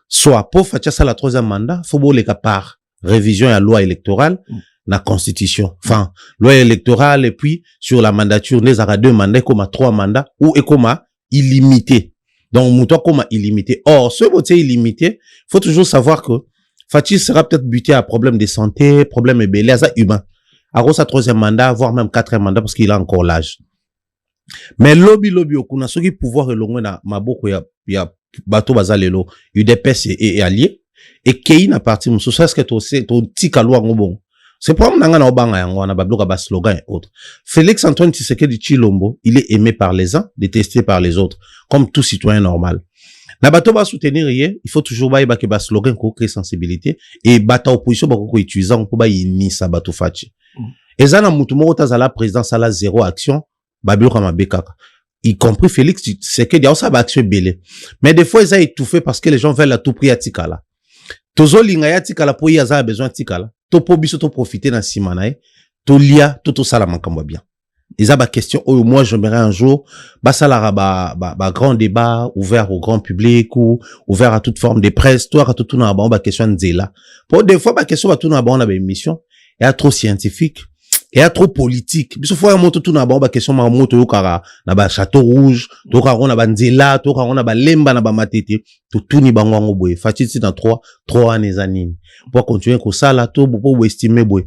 Soit pour faire ça la troisième mandat, faut les part révision à la loi électorale, la constitution. Enfin, loi électorale et puis sur la mandature, les aura 2 mandats comme à 3 mandats ou et comme à illimité. Donc, mouton comme à illimité. Or, ce vote illimité, faut toujours savoir que Fachi sera peut-être buté à problème de santé, problème ébélé, ça humain. À sa troisième mandat, voire même 4e mandat parce qu'il a encore l'âge. Mais lobby okuna soki pouvoir elongwe na maboko ya bato bazalelo UDPS et allié et kei na parti muso ça ce que to tika lwa ngobon. C'est pas nanga na obanga yango na babloka ba slogan et autres. Félix Antoine Tshisekedi Tshilombo, il est aimé par les uns, détesté par les autres, comme tout citoyen normal. Na bato ba soutenir il faut toujours ba ke ba slogan ko créer sensibilité et bata opposition ba ko utiliser on ba yinisa bato fachi. Ezana mutu moko tazala président sala zéro action. Y compris Félix, c'est que il y a aussi action belé. Mais des fois, ils ont étouffé parce que les gens veulent à tout prix à Tikala. Tozo lingaya Tikala pour y avoir besoin de Tikala. To po biso to profiter dans Simanae. To lia, to salamankambo bien. Ils ont ba question, oh, moi, j'aimerais un jour, salara grand débat, ouvert au grand public ou ouvert à toute forme de presse, toi, à tout na ba question nzela. Pour des fois, ba question ba tout na ba on a ba émission, et à trop scientifique. Et à trop politique. Biso fois moto tout na ba question ma moto yo kara na ba château rouge, to kara on a ba nzela, to kara on a ba lemba na ba matete, to ni bango ngo boye. Fatiti na 3 années anine. Pour continuer ko sala to pour estimer boye.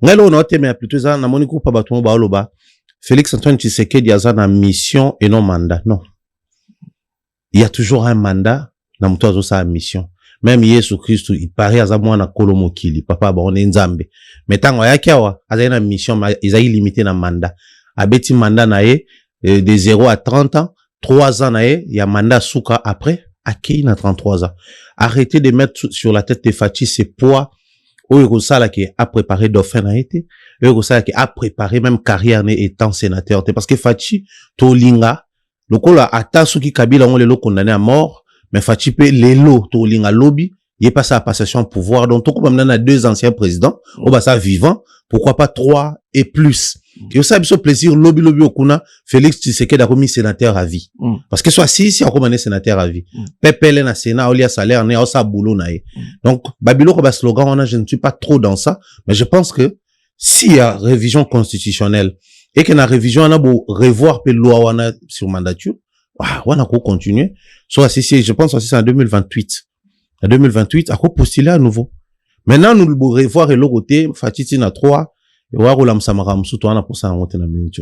Ngalo on a teme plutôt ça na moni ko pa bato ba loba. Félix Antoine Tshisekedi a na mission et non mandat. Non. Il y a toujours un mandat na moto azo sa mission. Même Yesu Christ, il paraît à mwana kolomokili, papa ba on nzambe. Mais tango yaki awa, aza na mission, ils a limité na mandat. Abeti mandat na ye, de 0 à 30 ans, 3 ans na ye, il y a mandat souka après, akei na 33 ans. Arrêtez de mettre sur la tête de Fachi ces poids, ou ça qui a préparé dauphin na été, ou ça qui a préparé même carrière né étant sénateur. Parce que Fachi, tolinga, le kola ata souki Kabila on le condamné à mort, mais Fachi pe lelo to linga lobby, il est passé à passation de pouvoir. Donc, tout comme on a 2 anciens présidents, on va ça vivant, pourquoi pas 3 et plus. Et ça, ce plaisir, lobby okuna, Félix Tshisekedi a commis sénateur à vie. Parce que soit si on a sénateur à vie. Pepele na sénat, olia salaire, ne sa boulot na ye. Donc, Babilo ko ba slogan, je ne suis pas trop dans ça, mais je pense que s'il y a révision constitutionnelle, et qu'il y a une révision, on a beau revoir pe loi wana sur mandature, on a qu'à continuer. Soit si, je pense aussi c'est en 2028. En 2028, à quoi postuler à nouveau. Maintenant, nous le revoir et le côté, Fatiti na 3, et voir où l'âme samaram sous toi, pour ça, on monte la minute.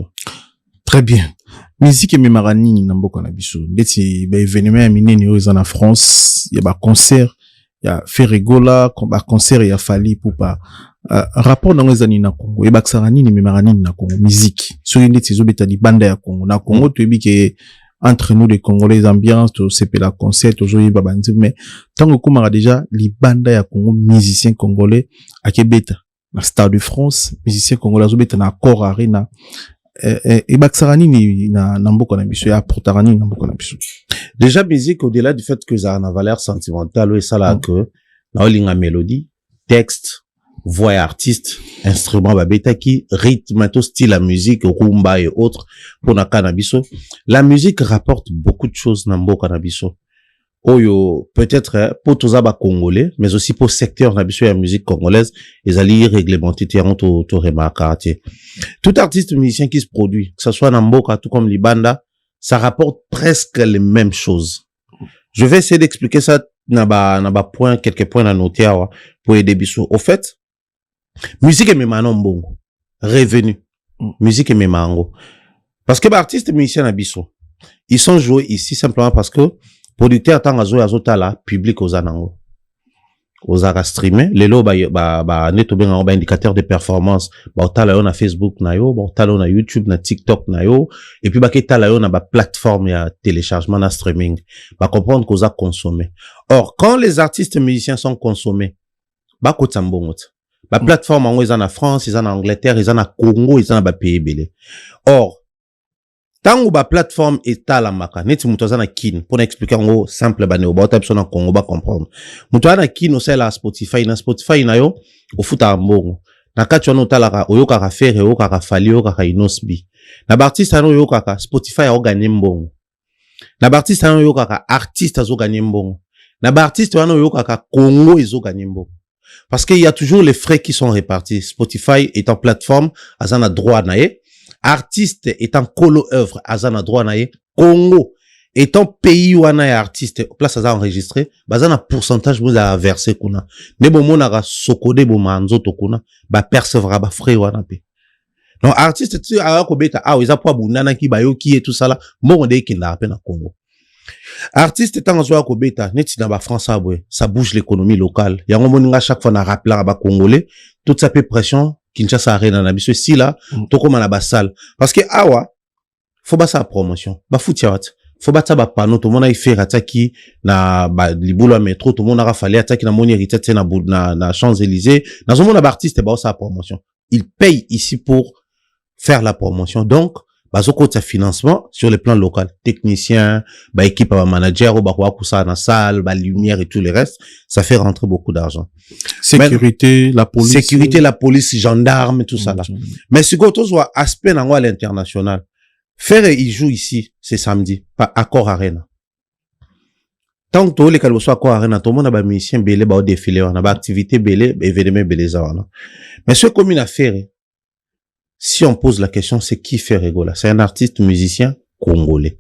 Très bien. Musique et mémarani, n'ambo na biso. Ndeti, ba événement ya minene oyo en France, il y a ba concert, il y a Ferregola, ba concert il y a Fali pour pas rapport na ngezani na Congo. Et ba ksarani ni mémarani na Congo, musique. Sur ndeti zo beta di banda ya Congo. Na Congo, tu ebi ke entre nous les Congolais ambiance to sepe la concert aujourd'hui babanzi mais tant que comme déjà les bandes ya Congo musiciens congolais à Kebeta la Star de France musiciens congolais zo beta na Cor Arena et baksarani ni na mboka na biso ya portarani na mboka na biso. Déjà musique au-delà du fait que ça a une valeur sentimentale et ça là que na olinga mélodie texte voix artiste, instrument babetaki, rythme, tout style la musique, rumba et autres, pour na cannabiso. La musique rapporte beaucoup de choses dans le cannabiso. Oyo, peut-être, pour tous les Congolais, mais aussi pour le secteur nabiso et la musique congolaise, ils allaient réglementer, tout remarquer. Tout artiste musicien qui se produit, que ce soit Namboka, tout comme Libanda, ça rapporte presque les mêmes choses. Je vais essayer d'expliquer ça, point, quelques points à noter, pour aider biso. Au fait, musique et memano mbongo. Revenu. Musique et memango. Parce que l'artiste musicien nabiso, ils sont joués ici simplement parce que producteur tant azo azotala public aux anango. ozaka streamer lelo ba neto benga ba indicateur de performance ba otala yo na Facebook na yo ba otala yo na YouTube na TikTok na yo et puis ba ketala yo na ba plateforme ya téléchargement na streaming ba comprendre qu'on a consommé. Or quand les artistes musiciens sont consommés ba kotambongo ba plateforme en en France, ils en Angleterre, ils en Congo, ils en ba pays belé. Or tango ba plateforme eta la maka neti mutu aza na kin pour expliquer ngo simple bane ba ota na Congo ba comprendre mutu ana kin o sala Spotify na yo o futa mbongo na kati wana otala oyoka ka faire oyoka ka fali oyoka ka inosbi na ba artiste ano oyoka ka Spotify o gagner mbongo na ba artiste ano oyoka ka artiste azo gagner mbongo na ba artiste wana oyoka ka Congo ezo gagner mbongo parce qu'il y a toujours les frais qui sont répartis. Spotify est en plateforme azana droit nae. Artiste étant colo œuvre azana droit nae. Congo étant pays wana ya artiste place aza enregistré bazana pourcentage vous a versé kuna ne bo mona sokode bo manzoto kuna ba percevra ba frais wana pe donc artiste tu a ko beta eza po abundana ki bayoki et tout ça là mo de kinda pe na Congo. Artiste étant en ko beta neti na ba France abwe ça bouge l'économie locale yango moninga chaque fois na rappeler ba congolais toute sa pression Kinshasa Arena na biso si là to koma na ba salle parce que awa faut ba sa promotion ba foutia faut ba ta ba panneau tout monde a fait ataki na ba libolo métro tout monde a fallu ataki na moni hérité na Champs-Élysées na zo mona ba artiste ba sa promotion il paye ici pour faire la promotion donc bazoko ta financement sur le plan local technicien ba équipe ba manager ou ba kwa kusa na salle ba lumière et tout le reste ça fait rentrer beaucoup d'argent sécurité la police gendarme tout ça là mais ce que tu vois aspect na à l'international faire il joue ici c'est samedi pas Accor Arena tant que les calbo soit Accor Arena tout le monde a ba musicien belé ba défilé on a ba activité belé événement belé ça mais ce comme une affaire si on pose la question, c'est qui fait Regola? C'est un artiste musicien congolais.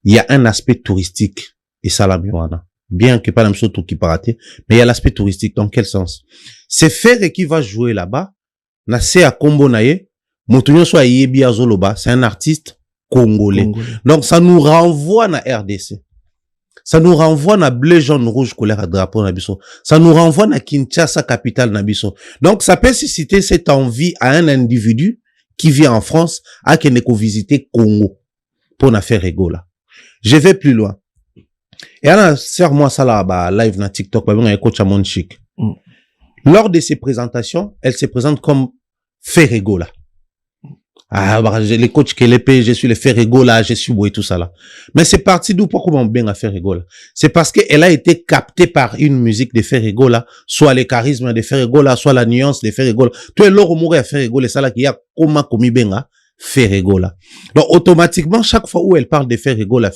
Il y a un aspect touristique et ça la miwana. Bien que pas la même chose tout qui paraté, mais il y a l'aspect touristique. Dans quel sens? C'est Ferre qui va jouer là-bas. Nase à Kombo naye, Motunyo soit Yebi Azoloba, c'est un artiste congolais. Donc ça nous renvoie na RDC. Ça nous renvoie na bleu jaune rouge couleur à drapeau na biso. Ça nous renvoie na Kinshasa capitale na biso. Donc ça peut susciter cette envie à un individu qui vit en France à qu'il n'ait visiter Congo pour na faire Regola. Je vais plus loin. Et alors sers-moi ça là bah live na TikTok bah bien coach Amon Chic. Lors de ses présentations, elle se présente comme Ferregola. Ah, bah, les coachs qui l'épée, je suis le Ferregola, je suis beau et tout ça là. Mais c'est parti d'où pourquoi on bien à Ferregola? C'est parce qu'elle a été captée par une musique de Ferregola, soit les charismes de Ferregola, soit la nuance de Ferregola. Tout est l'or mourir à Ferregola, ça là qui a comment commis benga Ferregola. Donc automatiquement chaque fois où elle parle de Ferregola,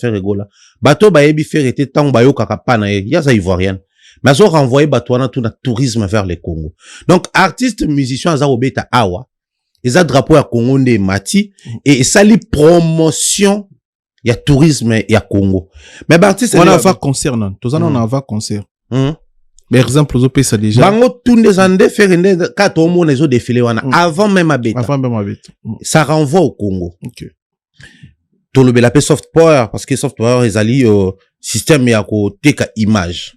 bateau ba yebi faire était tant ba yo kakapa na ya ça ivoirienne. Mais ils ont renvoyé Batouana tout le tourisme vers le Congo. Donc, artistes, musiciens, ils ont obéta awa. Ils ont drapeau à Congo de Mati. Et ça, les promotion, il y a tourisme, il y a Congo. Mais, artistes, on a va concert, non? Tous on a va concert. Mais exemple, vous avez ça déjà. Bango, tous les années, faire une, quand au monde, ils ont défilé, avant même à bêta. Avant même à bêta. Ça renvoie au Congo. Ok. Tout le bel soft power, parce que soft power, ils allient au système, il y a côté ka image.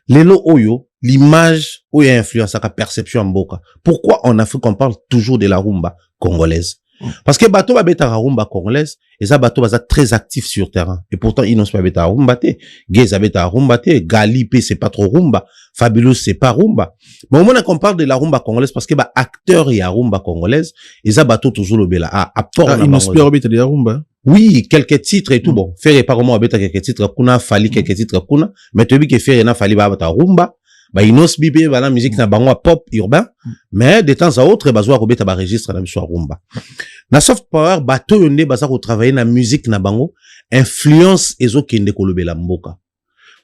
Lelo oyo, l'image, où il y a influence à la perception en boka. Pourquoi en Afrique, on parle toujours de la rumba congolaise? Parce que bateau va bêta la rumba congolaise, et ça bateau va être très actif sur terrain. Et pourtant, ils n'ont pas bêta la rumba te. Gaze bêta la rumba te. Galipé, c'est pas trop rumba. Fabulous, c'est pas rumba. Mais au moment qu'on parle de la rumba congolaise, parce que bah, acteur y a rumba congolaise, et ça bateau toujours le bela. Apport ils n'ont pas bêta de la rumba. Oui, quelques titres et tout. Bon, faire pas comment bêta quelques titres, kuna, fali quelques titres, kuna. Mais tu dis que faire na fali ba rumba. Bah, ils n'ont pas la musique na bango pop urbain. Mais de temps à autre, bah, zoa bêta ba registre na biswa rumba. Na soft power, bateau yonde, bah, ça travailler na musique na bango, influence ezo kende kolobe la mboka.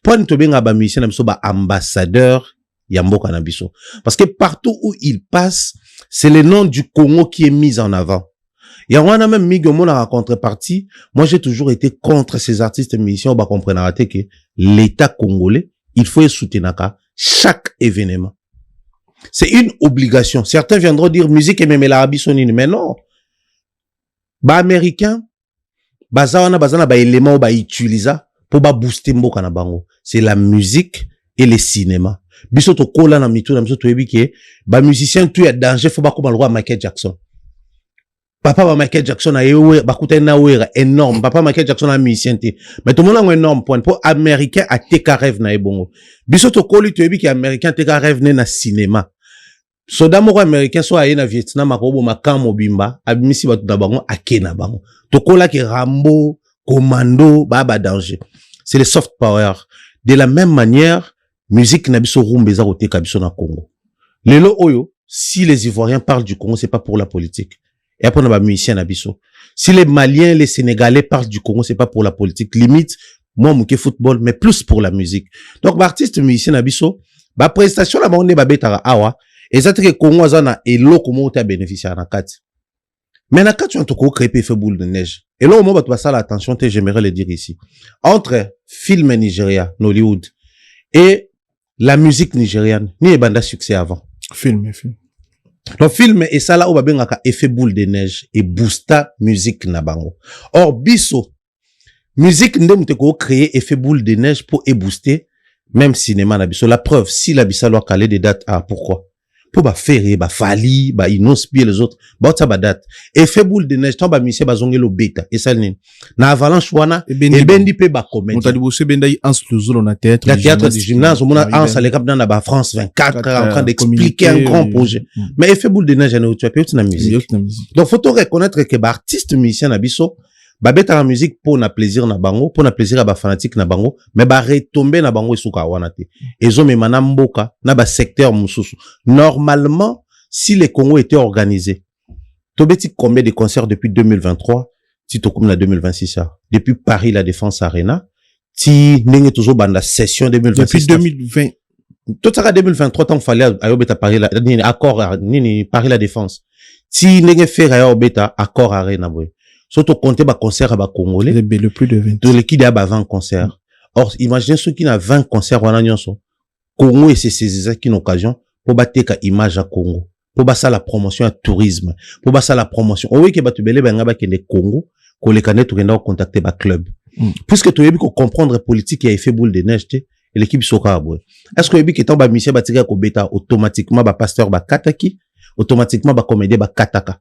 Point to benga ba musicien na biso ba ambassadeur ya mboka na biso. Parce que partout où il passe, c'est le nom du Congo qui est mis en avant. Il y a un même migo mon à contrepartie. Moi, j'ai toujours été contre ces artistes musiciens. Bah, comprendre que l'État congolais, il faut soutenir chaque événement. C'est une obligation. Certains viendront dire musique et même l'Arabie Saoudite. Mais non. Bah, américain, bah, bah, élément, bah, utiliser pour bah, booster mboka na bango. C'est la musique et le cinéma. biso to kola na mitu na biso to yebi ke ba musicien tu ya danger faut ba ko malwa Michael Jackson. Papa ba Michael Jackson a yewe ba kuta na wera énorme. Papa Michael Jackson a musicien te. Mais tout le monde a un énorme point pour américain a teka rêve na ebongo. Biso to koli to yebi ke américain teka rêve na cinéma. Soda moko américain so aye na Vietnam akobo makamo bimba abimisi batu na bango akena bango. To kola ke Rambo, Commando ba danger. C'est le soft power. De la même manière, musique na biso rumbeza koteka biso na Congo. Lelo oyo, si les Ivoiriens parlent du Congo, c'est pas pour la politique. Et après on a musicien na biso. Si les Maliens, les Sénégalais parlent du Congo, c'est pas pour la politique. Limite, moi mouké football, mais plus pour la musique. Donc artiste musicien na biso, ba prestation la bango ne ba betara awa, et ça que Congo azana elo komo ta bénéficier na kati. Mais na kati on to ko créer fait boule de neige. Et là au moment tu ça l'attention, j'aimerais le dire ici. Entre film Nigeria, Nollywood et la musique nigériane, ni e banda succès avant. Film. Le film et ça là où babengaka effet boule de neige et boosta musique na bango. Or biso musique ndem te ko créer effet boule de neige pour booster même cinéma na biso. La preuve si la bisa doit caler des dates pourquoi? Pour ba faire ba fali ba inspire les autres ba ta ba date effet boule de neige tant ba monsieur ba zongelo beta et ça na avalanche wana et bendi pe ba comédie. On t'a dit bosser bendai ans le zolo na théâtre. La théâtre du gymnase on a ans les cap dans la France 24 en train d'expliquer un grand projet. Mais effet boule de neige ne tu as pas na musique. Donc faut reconnaître que ba artiste musicien na biso ba beta la musique pour na plaisir na bango, pour na plaisir à ba fanatique na bango, mais ba retomber na bango isuka wana te. Ezo me mana mboka na ba secteur mususu. Normalement, si les Congo étaient organisés, tobeti combien de concerts depuis 2023, si to comme la 2026 depuis Paris la Défense Arena, si nenge toujours banda session 2026 depuis 2020. Tout ça 2023 tant fallait ayobeta Paris la accord ni Paris la Défense. Si nenge faire ayobeta accord Arena boy. Surtout compter ba concert à ba congolais le plus de 20 de l'équipe à 20 concerts. Or imaginez ceux qui n'a 20 concerts wana nyonso Congo et c'est une occasion pour battre ka image à Congo, pour battre la promotion à tourisme, pour battre la promotion oui que batu belé banga ba kende Congo ko le canet to kenda contacter ba club puisque tu yebi ko comprendre politique et effet boule de neige et l'équipe soka abwe est-ce que yebi que tant ba mission ba tika ko beta automatiquement ba pasteur ba kataki automatiquement ba comédien ba kataka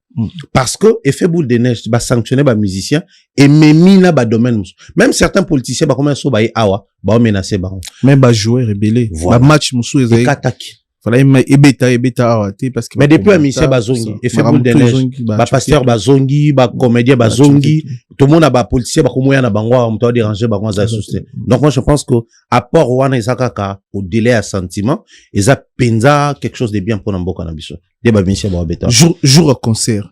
parce que effet boule de neige ba sanctionner ba musicien et memina ba domaine même certains politiciens ba comment so ba awa ba menacer ba même ba joueur rebellé ba match musu ezai kataki fallait ebeta awa te parce que mais depuis un musicien ba zongi effet boule de neige ba pasteur ba zongi ba comédien ba zongi tout le monde a ba politicien ba komoya na bango on doit déranger ba za souci donc moi je pense que apport wana ezakaka au délai à sentiment eza penza quelque chose de bien pour mboka na biso de ba musicien ba beta jour à concert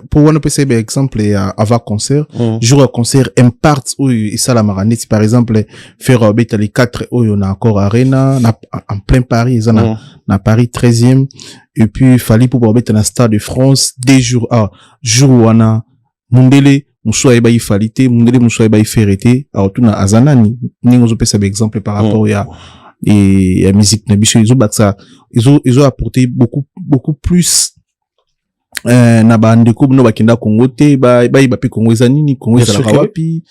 pour one PC par exemple avant concert jour à concert impart ou ça la maranite par exemple faire beta les 4 on a encore arena en plein Paris ils en na Paris 13e et puis fallait pour beta na Stade de France des jours jour wana mundele musoa ba ifalité mundele musoa ba iferité alors tout na azanani ningo zo pesa par exemple par rapport et la musique na biso ils ont apporté beaucoup plus na bandeko no bakenda Congo te ba pe Congo ezanini Congo ezala wapi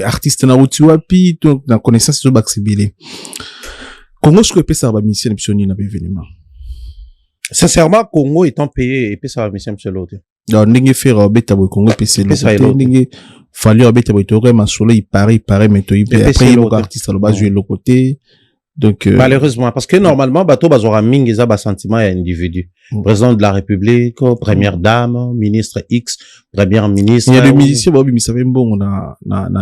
artiste na uti wapi donc na connaissance zo baksibile Congo ce que pesa ba mission optionnel na événement sincèrement Congo étant payé et pesa ba mission l'autre alors ndenge faire beta bo Congo pesa l'autre ndenge fallait beta bo tore masolo il paraît mais to après il y a artiste à le jouer le côté donc malheureusement parce que normalement bateau bazora mingi za ba sentiment ya individu président de la République première dame ministre X première ministre il y a des musiciens mais ça fait bon na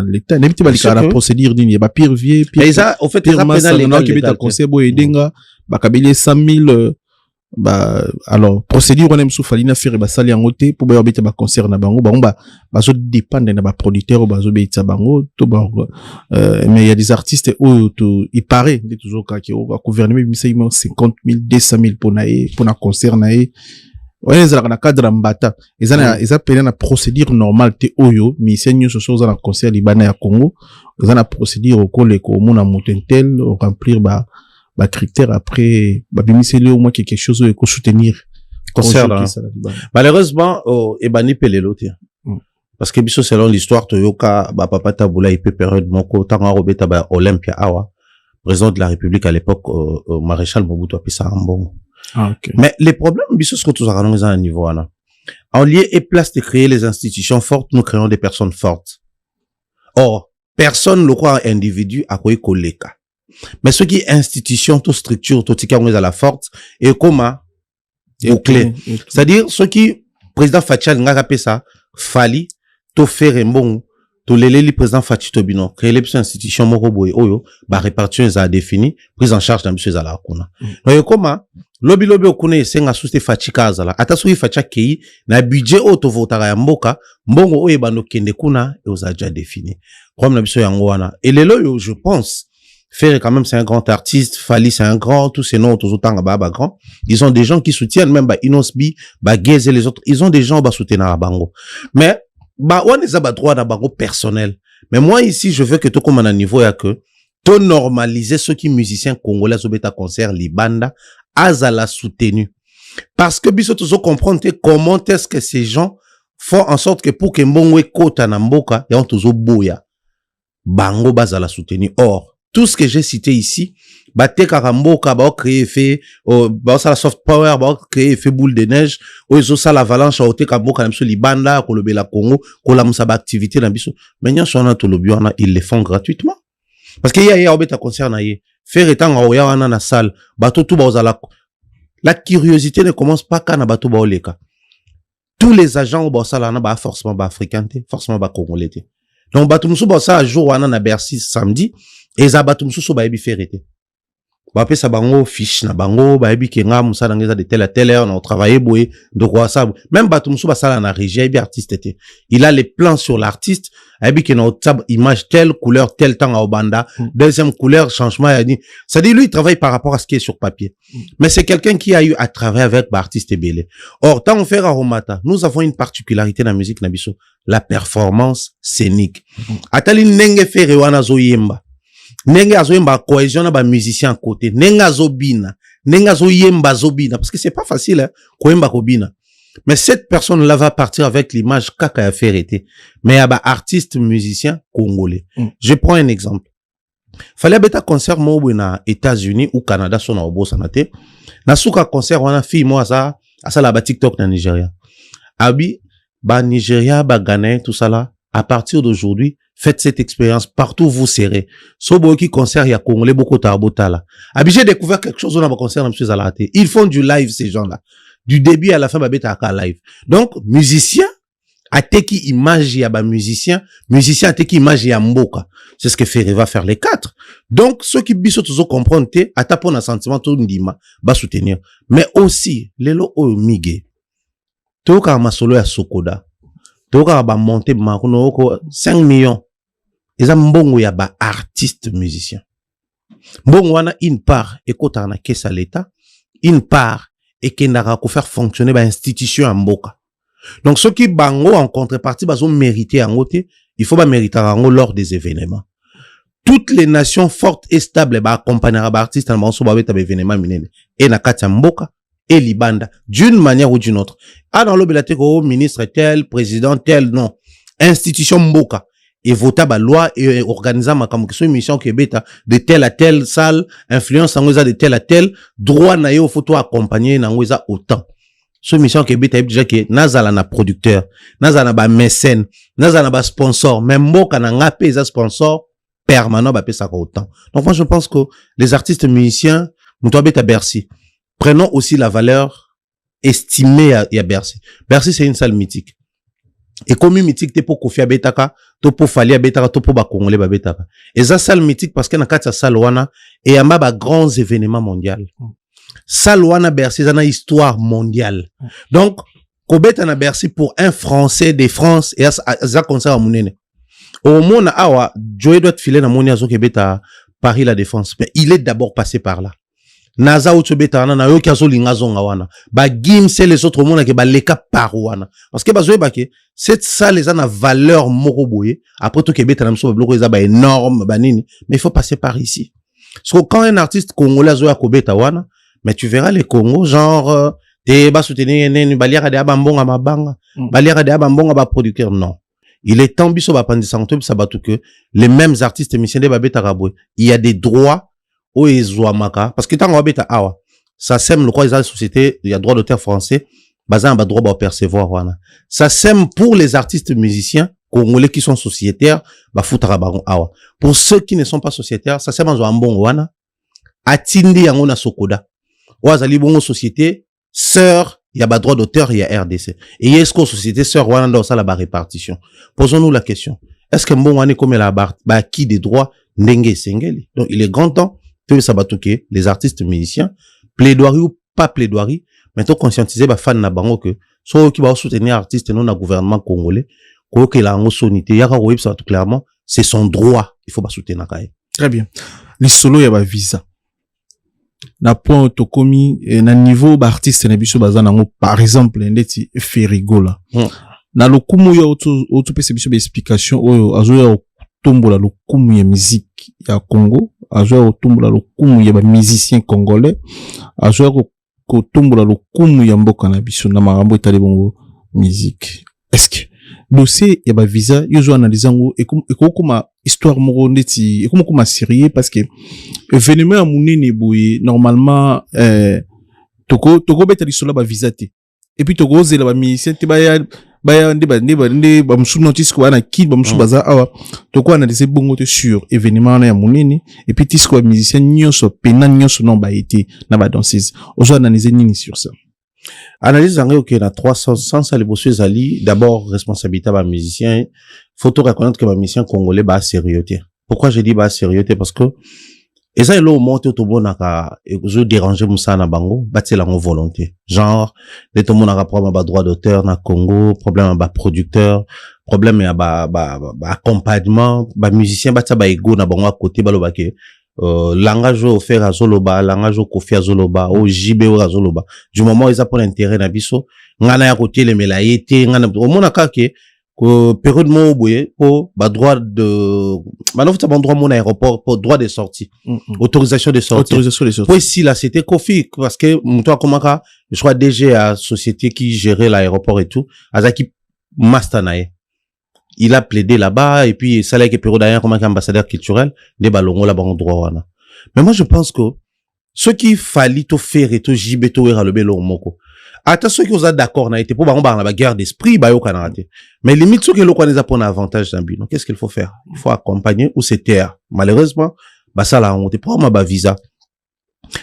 l'état n'habite pas la procédure d'une ba pire vieux puis ça au fait ça pénal qui beta conseil bo edenga ba kabile 100,000 alors procédure on aime soufali na faire ba sali en côté pour ba beta ba concert na bango ba zo dépendre na ba producteur ba zo beta bango to ba mais il y a des artistes où il paraît toujours que au gouvernement mi c'est 50,000 200,000 pour na concert na ouais ça na cadre mbata ils appellent na procédure normale te oyo mi c'est nyo so za na concert libanais ya Congo za na procédure ko le ko mona motentel remplir ba critère après bimiseli au moins quelque chose que soutenir concert malheureusement ebani pelelo te parce que biso selon l'histoire toyoka papa tabula ipe période moko tanga robeta ba Olympia awa président de la République à l'époque, maréchal Mobutu apesa mbongo. Ah, ok. Mais les problèmes, biso ce que tous avons à un niveau, en lieu et place de créer les institutions fortes, nous créons des personnes fortes. Or, personne ne croit un individu à quoi il mais ce qui est institution, toute structure, tout ce qui est à la forte, et comment, bouclé. C'est-à-dire, ce qui, président Fatchal, n'a rappelé ça, fali, to faire un bon, to le président Fatchi Tobino, créer les institutions moroboy, oyo, ba répartition est définie, prise en charge d'un monsieur à la kuna. Donc, comment, lobi okune, senga souste Fatchi kazala, atasui Fatcha kei, na budget auto votara ya mboka, mbongo oye bano kende kuna, et aux a déjà défini. Comme la monsieur yangoana. Et les loyo, je pense, Ferré, quand même, c'est un grand artiste. Fali, c'est un grand. Tous ces noms, tous autant, bah, grand. Ils ont des gens qui soutiennent, même, bah, Inosbi, bah, Gaze et les autres. Ils ont des gens, bah, soutenir à Bango. Mais, bah, on est à droit d'un Bango personnel. Mais moi, ici, je veux que tout comme à un niveau, y'a que, tout normaliser ceux qui musiciens congolais, Zobeta concert, Libanda, Azala soutenu. Parce que, biso, tous comprendre comment est-ce que ces gens font en sorte que pour que Mbongo kota na mboka, y'a tous boya. Bango, bazala soutenu. Or, tout ce que j'ai cité ici, bate karamboka, ba créer effet, ba ça la soft power, ba créer effet boule de neige, ils ont ça l'avalanche, au te karamboka, na Libanda, ko lobe la Congo, ko la moussa activité na biso. Mais nyan sona to lobi wana, ils le font gratuitement. Parce que ya obeta concert na ye. Faire étant en oya wana na salle, bato tout ba ozala. La curiosité ne commence pas quand na bato ba oleka. Tous les agents au Bossala na ba forcément ba africain, forcément ba congolais. Donc bato musu ba ça jour wana na Bercy samedi. Et ça batum sous ba ebi ferrete. Ba pe sa bango fiche na bango ba ebi kenga musa ngeza de telle à telle heure on a travaillé boye de quoi ça même batum sous ba sala na régie ebi artiste était. Il a les plans sur l'artiste ebi que no tab image telle couleur tel temps à Obanda deuxième couleur changement ça dit lui il travaille par rapport à ce qui est sur papier. Mais c'est quelqu'un qui a eu à travailler avec artiste belé. Or tant on fait à Romata, nous avons une particularité dans la musique nabiso, la performance scénique. Atali nenge fere wana zo yemba. Nenga azo yemba cohésion na ba musicien à côté. Nenga azo bina. Nenga azo yemba zo bina. Parce que c'est pas facile, hein, ko yemba ko bina. Mais cette personne-là va partir avec l'image kaka ya ferrete. Mais y'a ba artiste musicien congolais. Je prends un exemple. Fallait beta concert mo na États-Unis ou Canada son na obo sanate. Na suka concert wana fille moi ça la ba TikTok na Nigeria. Abi ba Nigeria, ba Ghana, tout ça là. À partir d'aujourd'hui, faites cette expérience partout où vous serez. Sobo qui concert ya congolais beaucoup tarbota là. Abi j'ai découvert quelque chose dans ma concert monsieur Zalaté. Ils font du live ces gens-là. Du début à la fin ba beta ka live. Donc musicien a teki image ya ba musicien a teki image ya mboka. C'est ce que Ferré va faire les quatre. Donc ceux qui biso toujours comprendre te atapon un sentiment tout ndima ba soutenir. Mais aussi lelo o mige. To ka masolo ya Sokoda. Toka ba monter makuno ko 5 millions. Eza mbongo ya ba artiste musicien. Mbongo wana une part ekota na kesa l'État, une part ekendaka ko faire fonctionner ba institution ya mboka. Donc ceux qui bango en contrepartie bazo mériter en côté, il faut ba mériter en lors des événements. Toutes les nations fortes et stables ba accompagnera ba artiste na banso ba beta ba événement minene. Et na kati ya mboka et Libanda, d'une manière ou d'une autre. Ah, dans l'obélateko, ministre tel, président tel, non. Institution Mboka. Et voter la loi et organiser ma une mission qui est bêta de telle à telle salle, influence en de telle à telle, droit na yo photo accompagner na autant. Ce mission qui est bêta déjà que nazala na producteur, nazala ba mécène, nazala ba sponsor, même Mboka na ngapé za sponsor permanent ba pesa autant. Donc moi je pense que les artistes musiciens, nous doit bêta Bercy. Prenons aussi la valeur estimée à Bercy. Bercy, c'est une salle mythique. Et comme une mythique, t'es pour Kofi Abetaka, t'es pour Fali Abetaka, t'es pour Bakongole Babetaka. Et ça, salle mythique, parce qu'il y a quatre salles wana, et il y a grands événements mondiaux. Salle wana Bercy, c'est une histoire mondiale. Donc, Kobeta na Bercy pour un Français de France, et ça concerne à Mounene. Au moins, awa, Joey doit filer na Mouni Azo Kebeta Paris la Défense. Mais il est d'abord passé par là. Naza utobeta na yo kazo lingazonga wana ba gim c'est les autres monde ke ba leka par wana parce que bazoe ba ke cette salle les a valeur moko boye après tout kebeta na mso bloko eza ba énorme ba nini mais il faut passer par ici parce que quand un artiste congolais zo ya kobeta wana mais tu verras les Congo genre te ba soutenir neni baliaka de abambonga mabanga baliaka de abambonga ba producteur non il est temps biso ba pandisa ça ba tout que les mêmes artistes musiciens de ba beta raboué il y a des droits o ezwamaka parce que tant on beta awa ça sème le quoi les sociétés il y a droit d'auteur français bazan ba droit ba percevoir wana ça sème pour les artistes musiciens congolais qui sont sociétaires ba futara bango awa pour ceux qui ne sont pas sociétaires ça sème en mbongo wana atindi yango na sokoda wazali bongo société sœur il y a ba droit d'auteur il y a RDC et est-ce que société sœur wana dans ça la ba répartition posons-nous la question est-ce que mbongo wana comme la ba qui des droits ndenge sengeli donc il est grand temps que ça batouke les artistes musiciens plaidoirie ou pas plaidoirie maintenant conscientiser ba fan na bango que so qui va soutenir artiste non na gouvernement congolais ko que la sonité ya ka ko ça tout clairement c'est son droit il faut pas soutenir kaye. Très bien les solo ya ba visa na point tokomi na niveau ba artiste na biso bazana ngo par exemple ndeti Ferigola na lokumu ya auto pese biso ba explication oyo azo ya tombola lokumu ya musique ya Congo azo ya tombola lokumu ya ba musiciens congolais azo ya ko tombola lokumu ya mboka na biso na marambo etali bongo musique est-ce que dossier ya ba visa yozo analyser ngo ekoma histoire moko ndeti ekoma sérieux parce que événement ya munene boye normalement toko beta lisola ba visa te et puis toko zela ba musicien te baya ndé ba msu notice ko ana kid ba msu baza awa toko analyser bongo te sur événement na ya munene et puis tisco ba musicien nyonso pena nyonso non ba été na ba danseuse ozo analyser nini sur ça. Analyse en OK na 300 sans les bossu zali d'abord responsabilité ba musicien faut tout reconnaître que ba musicien congolais ba sérieuxté. Pourquoi je dis ba sérieuxté parce que et ça lo monte au bonaka je déranger musa na bango batela ngo volonté genre de tout monde a problème ba droit d'auteur na Congo problème ba producteur problème ya ba accompagnement ba musicien batsa ba ego na bango à côté ba lobake langage au faire azoloba langage au kofi azoloba au jibe au azoloba du moment ils a pour l'intérêt na biso ngana ya côté les melaïté ngana au mona kake ko période mo boye pour ba droit de maintenant tu as droit mon aéroport pour droit de sortie autorisation de sortie pour ici là c'était Kofi parce que toi comment ka je crois DG à société qui gérait l'aéroport et tout azaki mastanaye il a plaidé là-bas et puis ça là que période d'ailleurs comme ambassadeur culturel des ballons là bon droit wana mais moi je pense que ce qui fallait tout faire et tout jibe tout era le belo moko attention que vous êtes d'accord na été pour ba la guerre d'esprit ba yo kana raté mais limite ce que le connaît pour un avantage d'un but donc qu'est-ce qu'il faut faire il faut accompagner ou se taire malheureusement ba ça là on te prend ma ba visa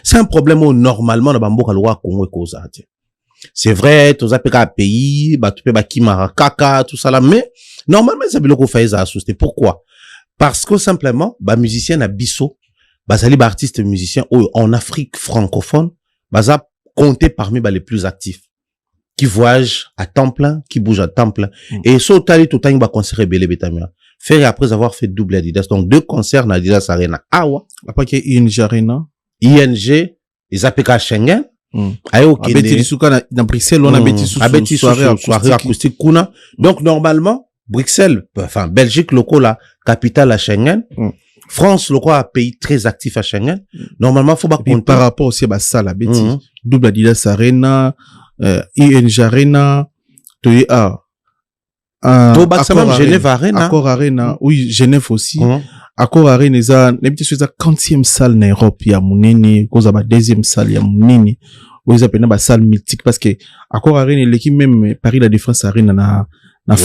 c'est un problème où normalement na bamboka loi Congo cause c'est vrai tous apeka pays ba tu peux ba kimara kaka tout ça là mais normalement ça biloko fait ça associer pourquoi parce que simplement ba musicien na biso ba sali ba artiste musicien en Afrique francophone ba compter parmi les plus actifs qui voyagent à temps plein qui bougent à temps plein et so tali tout temps ba concert belé betamia faire après avoir fait double Adidas donc 2 concerts na Adidas Arena awa après que ING Arena ING ils appellent Schengen ayo kende abeti suka na Bruxelles on abeti soirée acoustique kuna donc normalement Bruxelles enfin Belgique local la capitale à Schengen France local un pays très actif à Schengen normalement faut pas compter par rapport aussi à ça la bêtise double Adidas Arena ING Arena toya même Genève Arena Accor Arena oui Genève aussi Accor Arena ça n'habite sur la 40e salle en Europe ya munene cause ba 2e salle ya munene où ça pena ba salle mythique parce que Accor Arena l'équipe même Paris la Défense Arena na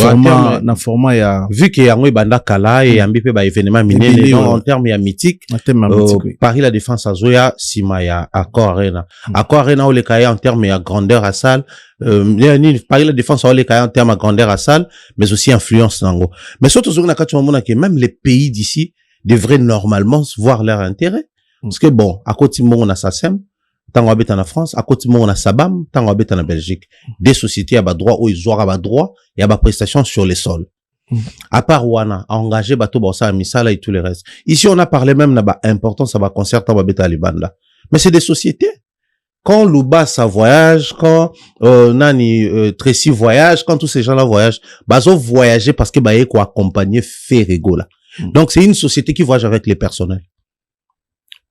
format ya vu que yango banda kala et yambi pe ba événement minene en termes ya mythique Paris la Défense azoya sima ya Accor Arena Accor Arena ou les kaya en termes ya grandeur à salle Paris la Défense ou les kaya en termes à grandeur à salle mais aussi influence nango mais surtout sur na kati mona que même les pays d'ici devraient normalement voir leur intérêt parce que bon à côté mon on a SACEM tant on habite en France à côté mon on a Sabam tant on habite en Belgique des sociétés à bas droit où ils ont à bas droit et à bas prestations sur les sols à part wana a engagé bateau bossa misala et tout le reste ici on a parlé même na ba importance ça va concert ta beta libanda mais c'est des sociétés quand Luba ça voyage quand Nani Tracy voyage quand tous ces gens là voyagent bazo voyager parce que ba yé quoi accompagner Ferigola donc c'est une société qui voyage avec les personnels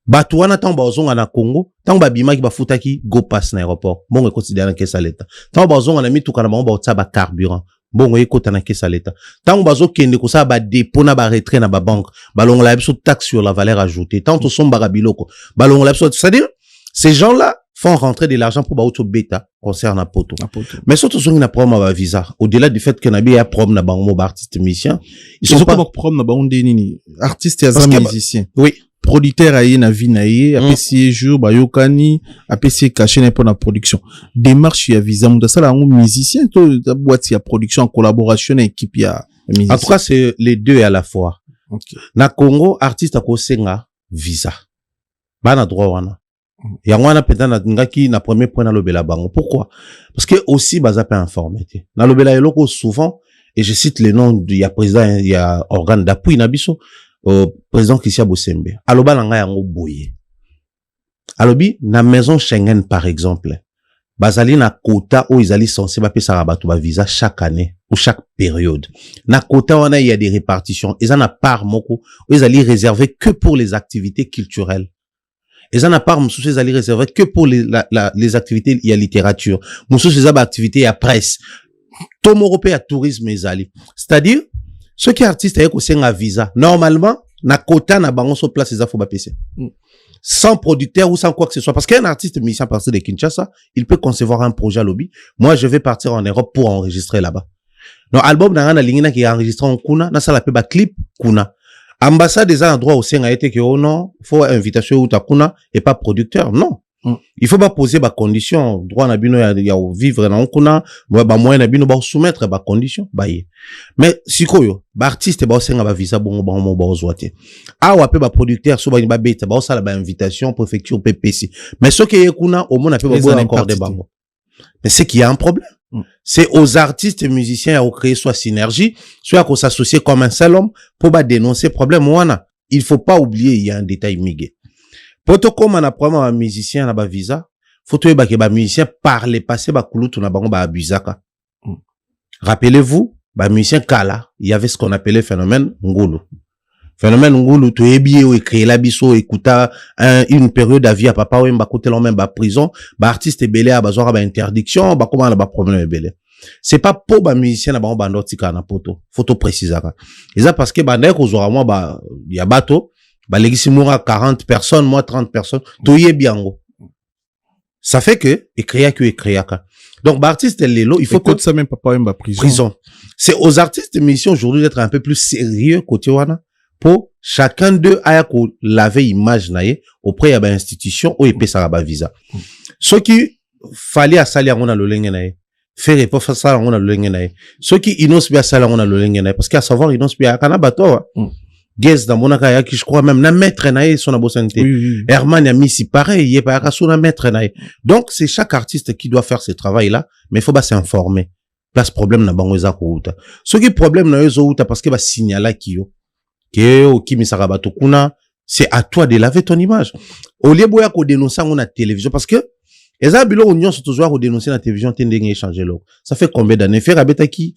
bato wana tant bazonga na Congo tant babima ki bafutaki go pass na aéroport bon considérant que ça l'état tant bazonga na mituka na bango ba otsa ba carburant bon ekota na kesa leta tant bazo kende ko ça ba dépôt na ba retrait na ba banque balongola biso taxe sur la valeur ajoutée tant to somba biloko balongola biso, c'est-à-dire ces gens-là font rentrer de l'argent pour ba auto bêta concernant poto. Mais surtout sur une problème à visa au-delà du fait que nabi a problème na bango ba artiste musicien ils sont pas problème na bango nini artiste et musicien. Oui, producteur aye na vie na ye apesi jour ba yokani apesi caché na pour la production démarche ya visa muta sala ngo musicien to boîte ya production en collaboration avec équipe ya musicien. En tout cas c'est les deux à la fois. Okay. Na Congo artiste ko senga visa bana droit wana ya wana peta na ngaki na premier point na lobela bango. Pourquoi? Parce que aussi baza pas informé na lobela eloko souvent, et je cite les noms du président, il y a organe d'appui na biso président Christian Bosembe aloba na nga yango boye alobi na maison Schengen par exemple bazali na quota où ils allaient censé ba pesa bato ba visa chaque année ou chaque période na quota wana il y a des répartitions et ça na part moko où ils allaient réserver que pour les activités culturelles et ça na part mususu ils allaient réserver que pour les activités il y a littérature mususu ils ba activités à presse tout européen tourisme ezali, c'est-à-dire ceux qui artistes avec aussi un visa normalement na quota na bango sur place les afo ba PC sans producteur ou sans quoi que ce soit parce qu'un artiste musicien à partir de Kinshasa il peut concevoir un projet à lobby. Moi je vais partir en Europe pour enregistrer là-bas donc album na lingina qui est enregistré en kuna na sala pe ba clip kuna ambassade des endroits aussi a été que oh non faut invitation ou ta kuna et pas producteur non. Il faut pas poser ba condition droit na bino ya vivre na kuna ba moyen na bino ba soumettre ba condition ba ye mais sikoyo ba artiste ba senga ba visa bongo ba ozwate awa pe ba producteur so ba beta ba osala ba invitation préfecture PPC mais ce qui est kuna au monde pe ba bon encore des bango mais c'est qu'il y a un problème. C'est aux artistes et musiciens à créer soit synergie soit à s'associer comme un seul homme pour ba dénoncer problème wana. Il faut pas oublier il y a un détail migué. Poto comme on a problème à musicien na ba visa, faut que ba musicien par le passé ba kulutu na bango ba abusaka. Rappelez-vous, ba musicien kala, il y avait ce qu'on appelait phénomène ngulu. Phénomène ngulu to ebié ou créer la biso écouta une période à vie à papa ou ba côté même ba prison, ba artiste belé a besoin ba interdiction, ba comment ba problème belé. C'est pas pour ba musicien na bango ba ndotika na poto. Faut to préciser ça. Et ça parce que ba ndeko zora moi ba ya bato bah, les moura 40 personnes, moi 30 personnes, tout y est bien. Ça fait que, écréa. Donc, bah, artiste, il faut que ça même pas même prison. C'est aux artistes de mission aujourd'hui d'être un peu plus sérieux côté wana, pour chacun d'eux aya ko laver image naie auprès de l'institution ou épée ça ba visa. Ce qui fallait à salir on a le lenge naie. Faire pas faire ça on a le lenge naie. Ce qui inonce bien ça on a le lenge naie parce qu'à savoir inonce bien kana bato. Guess dans mon akaya qui je crois même na maître nae son abosante. Herman a mis si pareil, il est pas son maître nae. Donc c'est chaque artiste qui doit faire ce travail là, mais il faut pas s'informer. Place problème na bango za ko uta. Ce qui problème na yo uta parce que ba signaler que o kimi sarabato kuna, c'est à toi de laver ton image. Au lieu boya ko dénoncer on a télévision parce que eza bilo union surtout jouer ko dénoncer na télévision tende échanger lo. Ça fait combien d'années faire abeta qui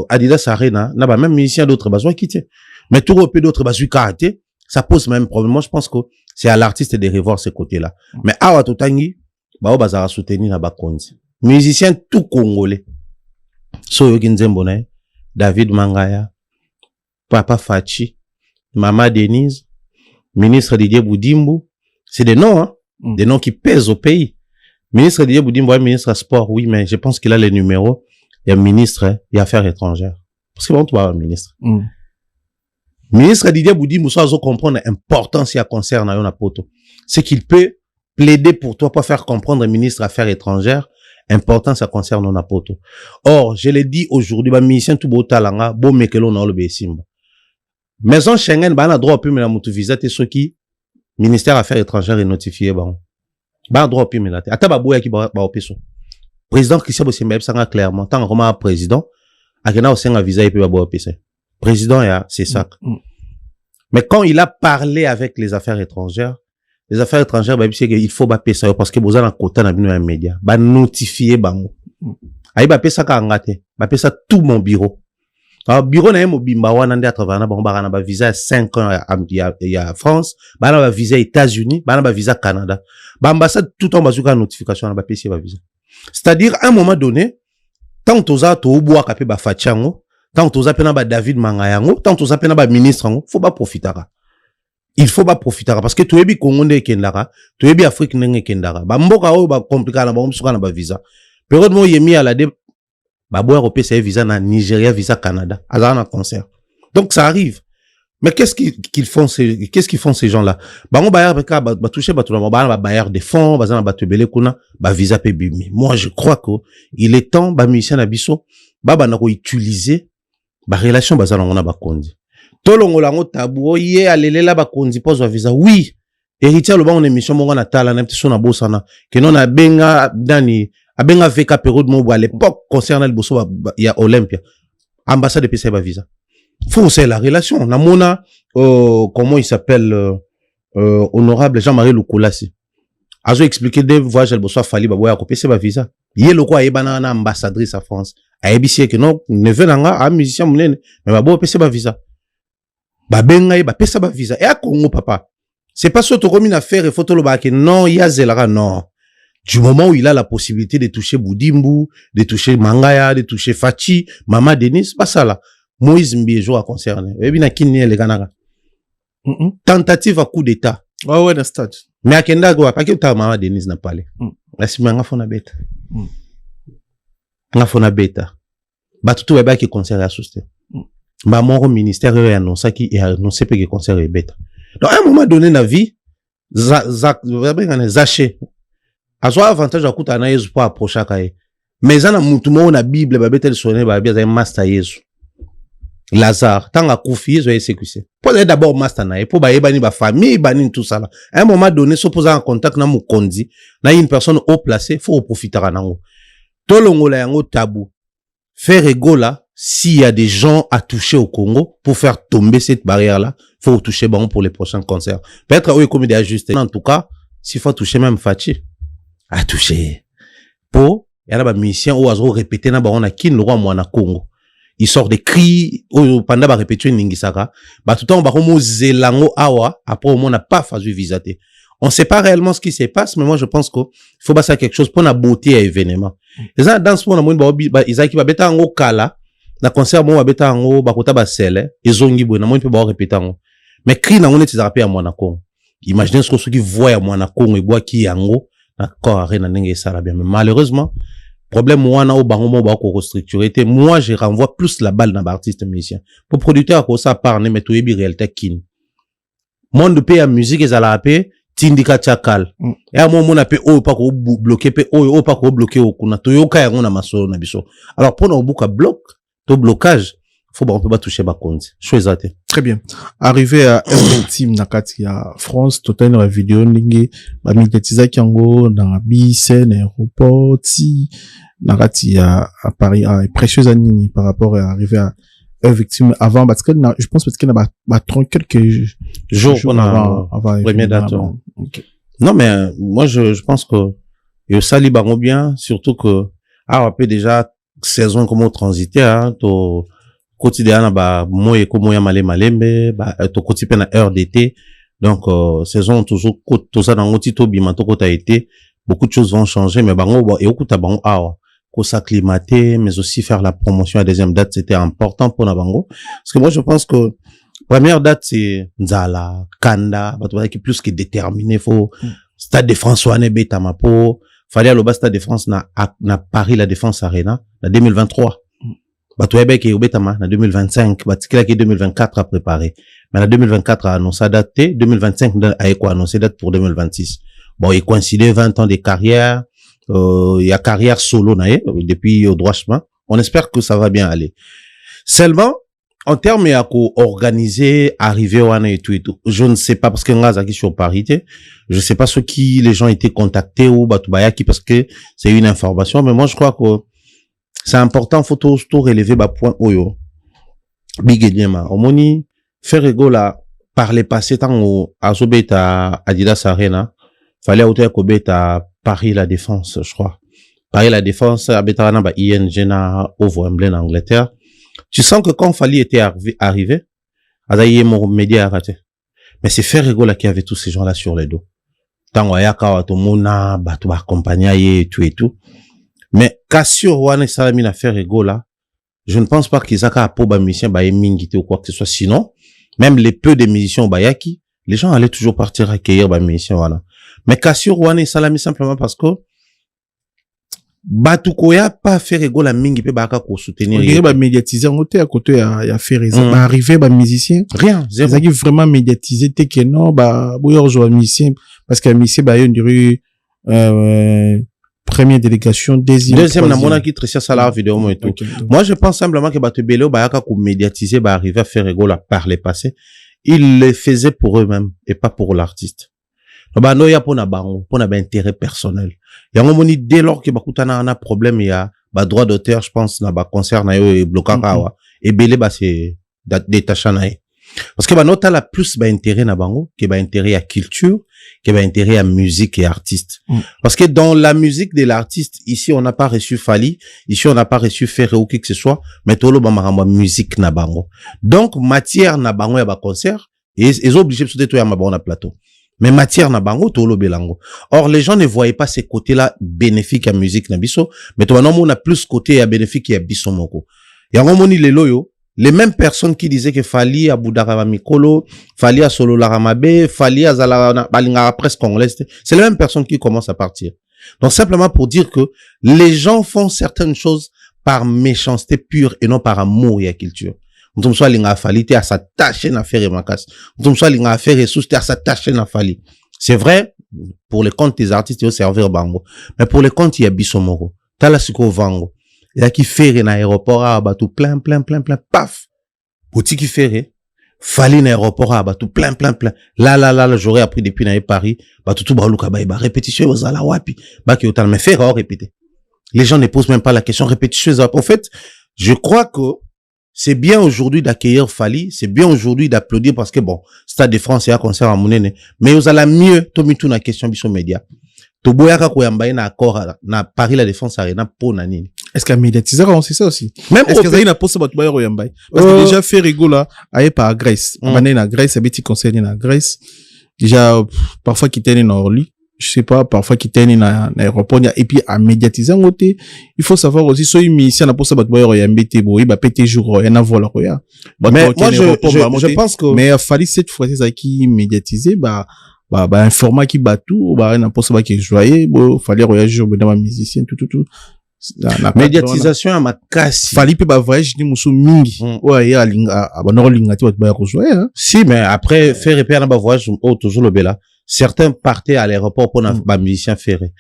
Adidas Arena na ba même musicien d'autres besoin quitter. Mais tout repère d'autres basu karaté, ça pose même problème. Moi, je pense que c'est à l'artiste de revoir ce côté-là. Mais awa totangi, ba o bazara soutenir na bakonzi. Musicien tout congolais. So yogi Nzembona, David Mangaya, Papa Fachi, Mama Denise, ministre Didier Boudimbo. C'est des noms, hein. Des noms qui pèsent au pays. Ministre Didier Boudimbo, ministre sport, oui, mais je pense qu'il a les numéros. Il y a ministre, il y a affaires étrangères. Parce que bon, tu vois, ministre. Ministre Didier Boudimbo, ça doit comprendre l'importance qu'il concerne à yon poto. C'est qu'il peut plaider pour toi pour faire comprendre le ministre Affaires étrangères, important ça concerne yon poto. Or, je l'ai dit aujourd'hui, bah, musicien tout beau talanga, beau mekelo na le besimba. Maison Schengen, bah, on a droit à la mutu visa, te ce qui, ministère Affaires étrangères est notifié, bah, on droit à la te. Ata ba boya ki ba opeso. Président Christian Bosembe, ça clairement, tant que président, akena osenga visa et puis ba boya opesa. Président, c'est ça. Mais quand il a parlé avec les affaires étrangères, bah, il faut payer ça parce que vous avez un quota dans les médias. Bah, notifier, bah, aïe, bah, payer ça quand ngate. Bah, payer ça tout mon bureau. Alors, bureau, n'a mo bimba, wana, à travers, bah, visa 5 ans, il y a France, bah, visa États-Unis, bah, visa Canada. Bah, ambassade, tout en bazooka, notification, bah, payer ça, visa. C'est-à-dire, à un moment donné, tant toza to boa kapé ba Fachango, tant toza pena ba David Mangayango, tant toza pena ba ministre ngo, faut pas profitera. Il faut pas profitera parce que to ebi Congo nde kendara, to ebi Afrique nde kendara. Ba mboka o ba compliqué na ba msuka na ba visa. Période mo yemi à la de ba boa européen c'est visa na Nigeria, visa Canada, azana concert. Donc ça arrive. Mais qu'est-ce qu'ils font ces gens-là? Bah on ba toucher ba tout le monde, ba bailleur des fonds, ba na ba tebele kuna, ba visa pe bimi. Moi je crois que il est temps ba musicien na biso ba na ko utiliser ba relation ba zana ngona ba kondi. Tolongo lango tabu ye alelela ba kondi pose visa. Oui, héritier lo ba on émission mo na tala na petit na bosana que non na benga dani abenga veka période mo à l'époque concernant le bosso ya Olympia. Ambassade de PC ba visa. Faut c'est la relation. Namona comment il s'appelle honorable Jean-Marie Lukulasi. Azo expliqué des voyages le bosso fali ba boya ko PC ba visa. Yé le quoi ebana na ambassadrice à France. A ebisie que non ne venanga a musicien munene mais ba bo PC ba visa. Ba benga ba PC ba visa. Et à Congo papa. C'est pas surtout comme une affaire et photo le ba que non il y a zelara non. Du moment où il a la possibilité de toucher Boudimbu, de toucher Mangaya, de toucher Fachi, Mama Denis, pas ça là. Moïse Mbiejo a concerné. Et bien, qui les Ganara. Tentative à coup d'état. Ah ouais, dans stade. Mais à Kenda, pas que ta Mama Denis n'a pas allé. La semaine, on a fait bêta. On a fait bêta. Bah, tout le monde qui concerne la société. Bah, mon ministère a annoncé qu'il a annoncé que le concert est bêta. Donc, à un moment donné, la vie, zaché. À soi, avantage à coup, t'en as pour approcher Kaye. Mais en a moutoumon, la Bible, bah, bête, elle sonne, bah, bien, master Yesu. Lazare, tant à Koufi, ils ont exécuté. Pour d'abord master nae, pour ba ebani ba famille, bani tout ça là. À un moment donné, se poser en contact na mukondi, na une personne haut placée, faut profiter à nango. Tolongo la yango tabou. Faire égola, s'il y a des gens à toucher au Congo, pour faire tomber cette barrière là, faut toucher bon pour les prochains concerts. Peut-être, oui, comme des ajustés. En tout cas, s'il faut toucher même Fachi, à toucher. Pour, il y a des musiciens ou à répéter na ba on a kin le roi mwana Congo. Il sort des cris, pendant ba répéter Ningisaka. Bah, tout le temps, bah, homo zelango awa, après, on n'a pas fait visater. On sait pas réellement ce qui se passe, mais moi, je pense qu'il faut passer à quelque chose pour la beauté à l'événement. Et ça, dans ce moment, on a Isaac, va bêta en kala, na concert, on va bêta en ba kota ba sele, et zongi bo, na moi, peut pas répéter en mais cri, na on est à Monaco. Imaginez ce que ceux qui voient à Monaco, et boit qui en haut, d'accord, arrête, na n'engue ça bien. Mais malheureusement, problème moi na au baromo ba ko restructurer moi je renvoie plus la balle dans l'artiste musicien pour producteur ko ça parle mais to yebi réalité kin monde paye à musique et à la paix tindika chakal et à mon on a paix o pas ko bloquer paix o pas ko bloquer o kuna to yoka ya na maso na biso alors pour no buka bloc to blocage faut ba on peut pas toucher ba compte choisate très bien arrivé à un team nakati ya France total une vidéo ndingi ba militatiza kiango dans bisen aéroport nakati à Paris à précieuse année par rapport à arriver à un victime avant parce que je pense parce qu'il y a quelques jours avant première date. Okay. Non mais moi je pense que et ça libère bien surtout que on peut déjà saison comme transiter hein to quotidien ba moye comme ya malembe ba to quotidien na heure d'été donc saison toujours tout ça dans otito bimanto ko ta été beaucoup de choses vont changer mais bango et okuta bango ko s'acclimater mais aussi faire la promotion à deuxième date c'était important pour Nabango parce que moi je pense que première date c'est Nzala Kanda bato qui plus que déterminé faut Stade de France wane beta mapo fallait le Stade de France na Paris la Défense Arena na 2023 bato yebeke obetama na 2025 batikela ki 2024 à préparer mais na 2024 a annoncé date 2025 a quoi annoncé date pour 2026 bon il coïncidait 20 ans de carrière il y a carrière solo depuis au droit chemin on espère que ça va bien aller seulement en termes à organiser arriver wana et tout je ne sais pas parce que ngaza qui sur parité je sais pas ceux qui les gens étaient contactés ou batubaya qui parce que c'est une information mais moi je crois que c'est important faut tout relever ba point oyo bigediema omoni faire rigola par les passés tant au azobeta Adidas Arena fallait autant ko beta Paris la Défense je crois Paris la Défense abeta na ba ING na au Wembley en Angleterre tu sens que quand Fally était arrivé azaye mon média raté mais c'est faire rigola qui avait tous ces gens là sur les dos tant wayaka wato mona batu ba accompagner et tout Mais Cassio wana salami na faire ego là, je ne pense pas qu'ils a pour ba musicien ba emingité ou quoi que ce soit. Sinon, même les peu de musiciens bayaki, les gens allaient toujours partir accueillir ba musicien wana. Mais Cassio wana salami simplement parce que Batukoya pas faire ego la mingi pe baka ko soutenir. Il ba médiatiser en côté à côté ya faire ça. Ba arriver ba musicien. Rien, zéro. Ils ont vraiment médiatiser te que non ba boyo jouer musicien parce que musicien ba une rue première délégation, deuxième na mona qui tracia ça la vidéo et tout. Okay. Moi je pense simplement que Batu Bello baka ko médiatiser ba arriver à faire ego la par le passé. Ils le faisaient pour eux-mêmes et pas pour l'artiste. Bah no ya pona bango, pona ba intérêt personnel. Ya ngomoni dès lors que bakutana na problème ya ba droit d'auteur, je pense na ba concert na yo et blocaka wa et belé ba c'est détaché na parce que ba no ta la plus ba intérêt na bango que ba intérêt à culture, que ba intérêt à musique et artiste. Parce que dans la musique de l'artiste, ici on n'a pas reçu Fali, ici on n'a pas reçu Ferré ou qui que ce soit, mais tolo ba maramba musique na bango. Donc matière na bango ya ba concert et ils ont obligé de sauter tout ya ma plateau. Mais matière na bango tolo belango. Or les gens ne voyaient pas ces côtés-là bénéfiques à musique na biso, mais toi non on a plus côté à bénéfique à biso moko. Yango moni les loyo, les mêmes personnes qui disaient que Fali à Boudarama Mikolo, Fali à Solo Laramabe, Fali à Zala Balinga presse congolaise, c'est les mêmes personnes qui commencent à partir. Donc simplement pour dire que les gens font certaines choses par méchanceté pure et non par amour et à culture. Nous sommes linga Fali à s'attacher na faire makas. Nous sommes linga faire ressources à s'attacher na Fali. C'est vrai pour les comptes des artistes au serveur bango, mais pour les comptes il y a Bisomoro, Talasiko Vango, il y a qui fait na aéroport à Batou plein paf. Boutique qui fait Fali na aéroport à Batou plein. Là j'aurais appris depuis na Paris, Batou tout baluka ba répétition aux ala wapi, ba qui autant mais faire répéter. Les gens ne posent même pas la question répétition. En fait, je crois que c'est bien aujourd'hui d'accueillir Fali, c'est bien aujourd'hui d'applaudir parce que bon, Stade de France et un concert à Mounene, mais vous allez mieux, Tomitou na question biso média. To boyaka ko yambaye na accord na Paris la Défense Arena pour nanini. Est-ce qu'à médiatiser on sait ça aussi? Même est-ce que ça na poste bat boyako yambaye? Parce que déjà fait rigola aille par Grèce. Mané na Grèce, a petit conseil na Grèce. Déjà parfois qui tenait na Orly. Je sais pas, parfois qui tenait na aéroport, et puis à médiatiser en côté, il faut savoir aussi, soit une mission, na pour ça, il va péter jour, il y en a vol, mais moi, je pense que, mais il fallait cette fois, c'est qui médiatiser, un format qui bat tout, n'a pas ça, qui joyeux, fallait réagir, dans ma musicien, tout. Médiatisation à ma casse. Fallait pas voyage, ni moussou mingi. Ouais, à linga, tu vas jouer, hein. Si, mais après, faire répéter un voyage, toujours le bella. Certains partaient à l'aéroport pour un musicien ferré.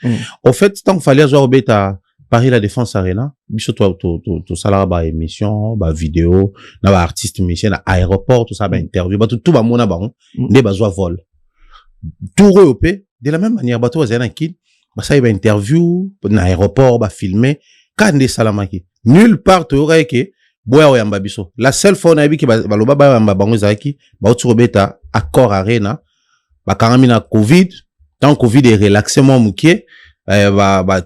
Au fait, tant qu'il fallait jouer au bêta Paris la Défense Arena, biso to salaire ba émission, ba vidéo, na ba artiste musicien à aéroport, tout ça ba interview, ba tout ba mona ba on, ne ba joie vol. Tout européen, de la même manière ba to zena kin, ba ça ba interview, na aéroport ba filmer, kande salamaki. Nulle part tu aurais que boya yamba biso. La seule fois na bi ki ba loba ba yamba bango zaki, ba to bêta accord Arena. Bakarami na Covid, tant Covid est relaxé mon mouké,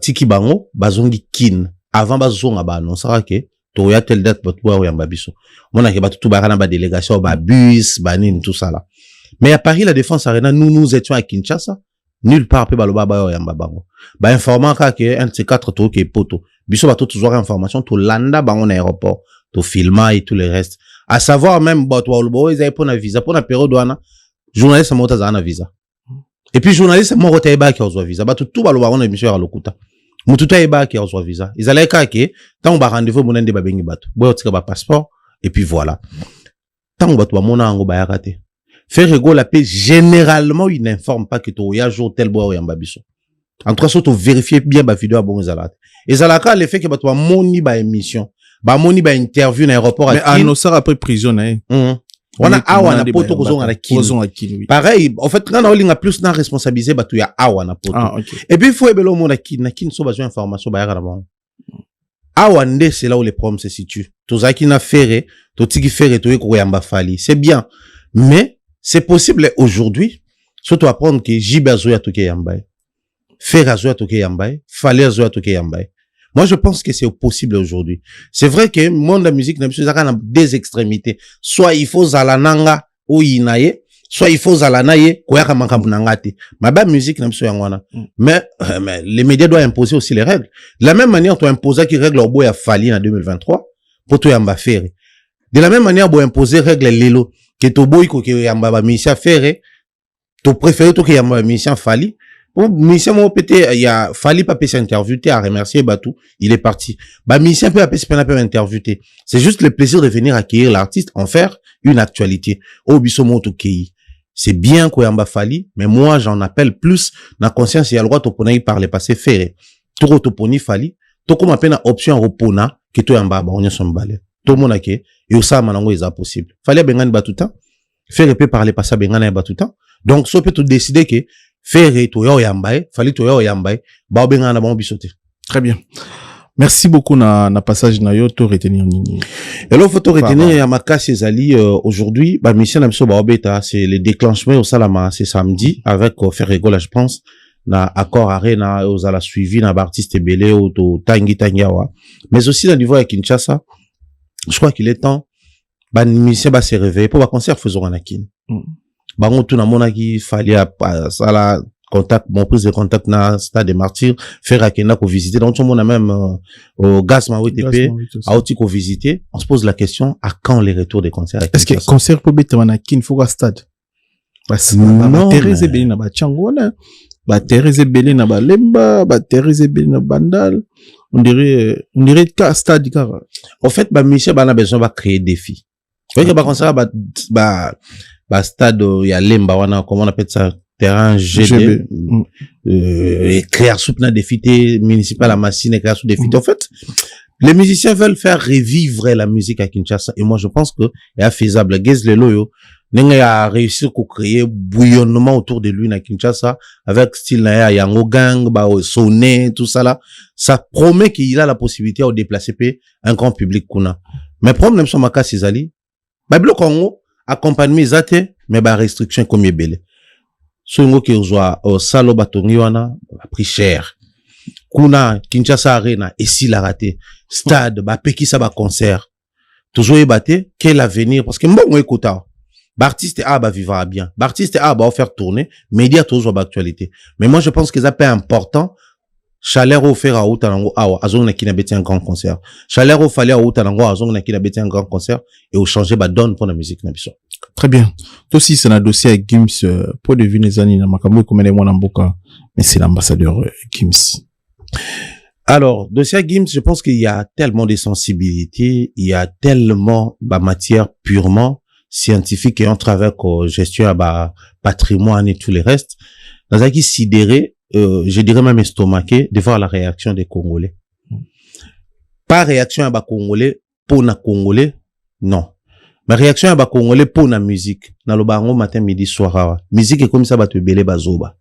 tiki bango, bazongi kin. Avant bazonga ba annoncera que toya telle date batwa ou yamba biso. Mona ke batu barana ba délégation ba bus, banin tout ça là. Mais à Paris la Défense Arena, nous étions à Kinshasa, nulle part pe baloba ba yamba bango. Ba informant que un de ces quatre tours qui poto. Biso ba toujours information to landa bango na aéroport, to filma et tout le reste. À savoir même batwa ou ils avaient pour na visa, pour na période douana. Journaliste monta za na visa. Et puis journaliste mo rota eba ki ozwa visa. Ba tout balo ba on émission à lokuta. Mututa eba ki ozwa visa. Ils allaient ka ke tant ba rendez-vous monende ba bengi bato. Boyo tika ba passeport et puis voilà. Tant bato ba mona ngo ba yakate. Faire ego la paix généralement il n'informe pas que to ya jour tel boyo yamba biso. En tout cas surtout vérifier bien ba vidéo bon ezalate. Ezalaka le fait que bato ba moni ba émission, ba moni ba interview na aéroport mais annoncer après prison na. On a awa na poto kozonga na kin. Pareil, en fait, quand on a plus na responsabilisé, bah, tu y a awa na poto. Et puis, il faut ébeler au monde na kin so besoin d'information, bah, y'a bon. Awa nde, c'est là où les problèmes se situent. Tout ça qui n'a ferré, tout ce qui ferré, tout y a Fali. C'est bien. Mais, c'est possible aujourd'hui, surtout apprendre que Jibe Zoya tout yambaye. Ferra Zoya tout yambaye. Fali Zoya tout yambaye. Moi, je pense que c'est possible aujourd'hui. C'est vrai que le monde de la musique, n'a deux extrémités. Soit il faut zalananga ou inaye, soit il faut zalana ye koyaka makambo na ngate ma ba musique na biso yangwana mais les médias doivent imposer aussi les règles de la même manière tu imposer qui règle obo ya Fali en 2023 pour to yamba faire de la même manière bo imposer règle lelo que to boy ko ke yamba ba musicien faire to préférer to ke yamba musicien Fali bon musicien mo pété il y a Fali pas pèse interview à remercier Batou il est parti ba musicien peut appeler pas interview c'est juste le plaisir de venir accueillir l'artiste en faire une actualité au biso mo to kei c'est bien qu'on yamba Fali mais moi j'en appelle plus na conscience il y a le droit to pona par le passé faire to to poni Fali to comme appelle option repona que to yamba ba on son balé tout le monde ke et ça manango est possible Fali bengani batuta faire peut parler passer bengana batuta donc so peut tout décider que faire to yo yambaye Fali to yo yambaye ba bengana ba bisoté. Très bien. Merci beaucoup na passage na yo to retenir nini. Et là faut to retenir ya makasi ezali aujourd'hui ba mission na biso ba obeta c'est le déclenchement au Salama c'est samedi avec Ferrego là je pense na accord arena aux ala suivi na artiste belé au to tangi tangiawa mais aussi au niveau à Kinshasa je crois qu'il est temps ba mission ba se réveiller pour ba concert faisons en Akin. Bango tout na monaki Fali à sala contact mon prise de contact na Stade des Martyrs faire akenda ko visiter donc tout le monde a même au Gasma WTP a aussi ko visiter on se pose la question à quand les retours des concerts est-ce que concert peut bête na Kin faut stade parce que Thérèse Belé na ba Tchangona ba Thérèse Belé na ba Lemba ba Thérèse Belé na Bandal on dirait ka stade car en fait ba Michel ba a besoin va créer défi donc ba concert ba stade il y a Lemba wana comment on appelle ça terrain GB créer soupe na défité municipal à Massine créer soupe défité en fait les musiciens veulent faire revivre la musique à Kinshasa et moi je pense que est faisable Gez Lelo yo nenga a réussi à créer bouillonnement autour de lui na Kinshasa avec style na yango gang ba sonné tout ça là ça promet qu'il a la possibilité de déplacer un grand public kuna mais problème sur makasi zali ba bloc Congo accompagnement zate mais ba restriction comme belé songo ki ozwa salo batongi wana a pris cher kuna Kinshasa Arena et si la raté stade ba pekisa ba concert toujours ébaté quel avenir parce que mbongo ekota ba artiste a ba vivra bien ba artiste a ba faire tourner média toujours ba actualité mais moi je pense que ça peut important chaleur offert à Outanango awa azong na kina beti un grand concert chaleur au fallait à Outanango azong na kina beti un grand concert et au changer ba donne pour la musique na biso. Très bien. Toi aussi, c'est un dossier avec Gims, pour deviner les années, mais c'est l'ambassadeur Gims. Alors, dossier avec Gims, je pense qu'il y a tellement de sensibilité, il y a tellement de matière purement scientifique et en travers gestion patrimoine et tout le reste. Dans un qui sidéré, je dirais même estomaqué de voir la réaction des Congolais. Pas réaction à Congolais, pour na Congolais, non. Ma réaction à Congolais pour la musique. Dans le baron matin, midi, soir. Musique est comme ça, te belé bazoba.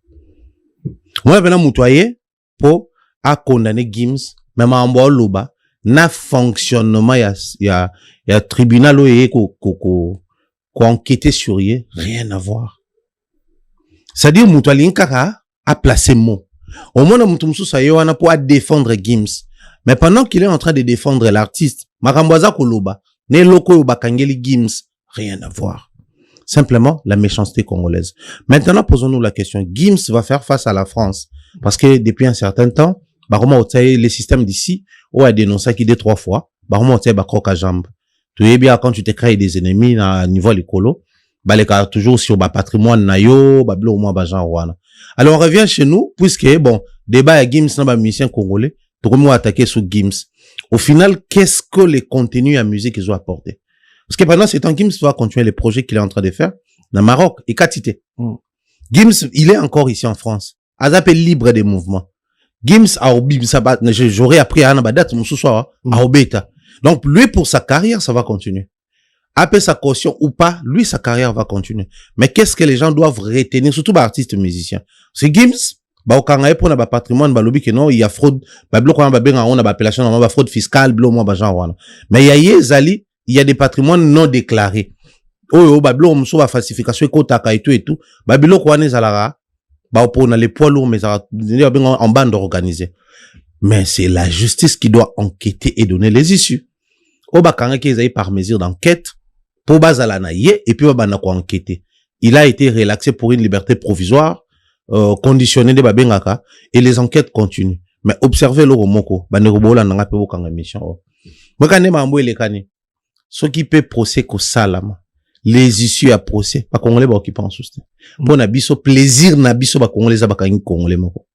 Moi, je vais m'outoyer pour à condamner Gims, même en bois loba, na fonctionnement, y a tribunal ko enquêter sur y, rien à voir. C'est-à-dire, m'outoyer nkaka a placé mot. Au moins, m'outoumsou sa yoana pour défendre Gims. Mais pendant qu'il est en train de défendre l'artiste, makamboza koloba, ne loko bakangeli Gims, rien à voir. Simplement, la méchanceté congolaise. Maintenant, posons-nous la question. Gims va faire face à la France. Parce que depuis un certain temps, les systèmes d'ici, a dénoncé qui 2-3 fois, croque à jambe. Tu es bien quand tu te crées des ennemis à niveau l'écolo, toujours sur patrimoine nayo, au moins alors on revient chez nous, puisque bon, débat à Gims dans mission congolais, tout le monde attaqué sur Gims. Au final, qu'est-ce que les contenus à musique ils ont apporté? Parce que pendant ce temps, Gims va continuer les projets qu'il est en train de faire dans le Maroc et Katité. Gims, il est encore ici en France. Azap est libre des mouvements. Gims a oublié, j'aurais appris à Anabadat, mon sous-soir, à Obeta. Donc, lui, pour sa carrière, ça va continuer. Après sa caution ou pas, lui, sa carrière va continuer. Mais qu'est-ce que les gens doivent retenir, surtout les artistes musiciens? C'est Gims, au Kangaï pour notre patrimoine, lobby que non, il y a fraude, bloc on a appellation, on a fraude fiscale, bloc moi, mais il y a Zali, il y a des patrimoines non déclarés. Oh, bablo, on me falsification, et tout, babilo, quoi, n'est alara, pour les poids lourds, mais en bande organisée. Mais c'est la justice qui doit enquêter et donner les issues. Au Bakanga qui est par mesure d'enquête, pour bazalana et puis bana ko enquêter. il a été relaxé pour une liberté provisoire, conditionnée de babengaka, et les enquêtes continuent. Mais observez le romoko, banerobola nanga pe bokanga mission. Mwakane mambo elekani. Ce qui peut procès ko salama. Les issues à procès, pas congolais ba occupant souste. Pour na biso plaisir na biso ba congolais za ba kangi congolais moko.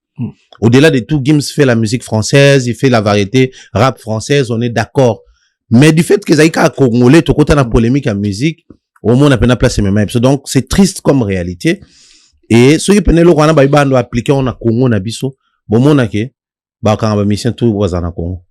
Au-delà de tout, Gims fait la musique française, il fait la variété rap française, on est d'accord. Mais du fait que Zaïka congolais, tout côté na polémique à musique, au moins on a peine à placer mes mains. Donc c'est triste comme réalité. Et ceux qui peuvent le roi na ba iba doit appliquer on a Congo na biso, bon mon ke ba quand ba mission tout wazana Congo.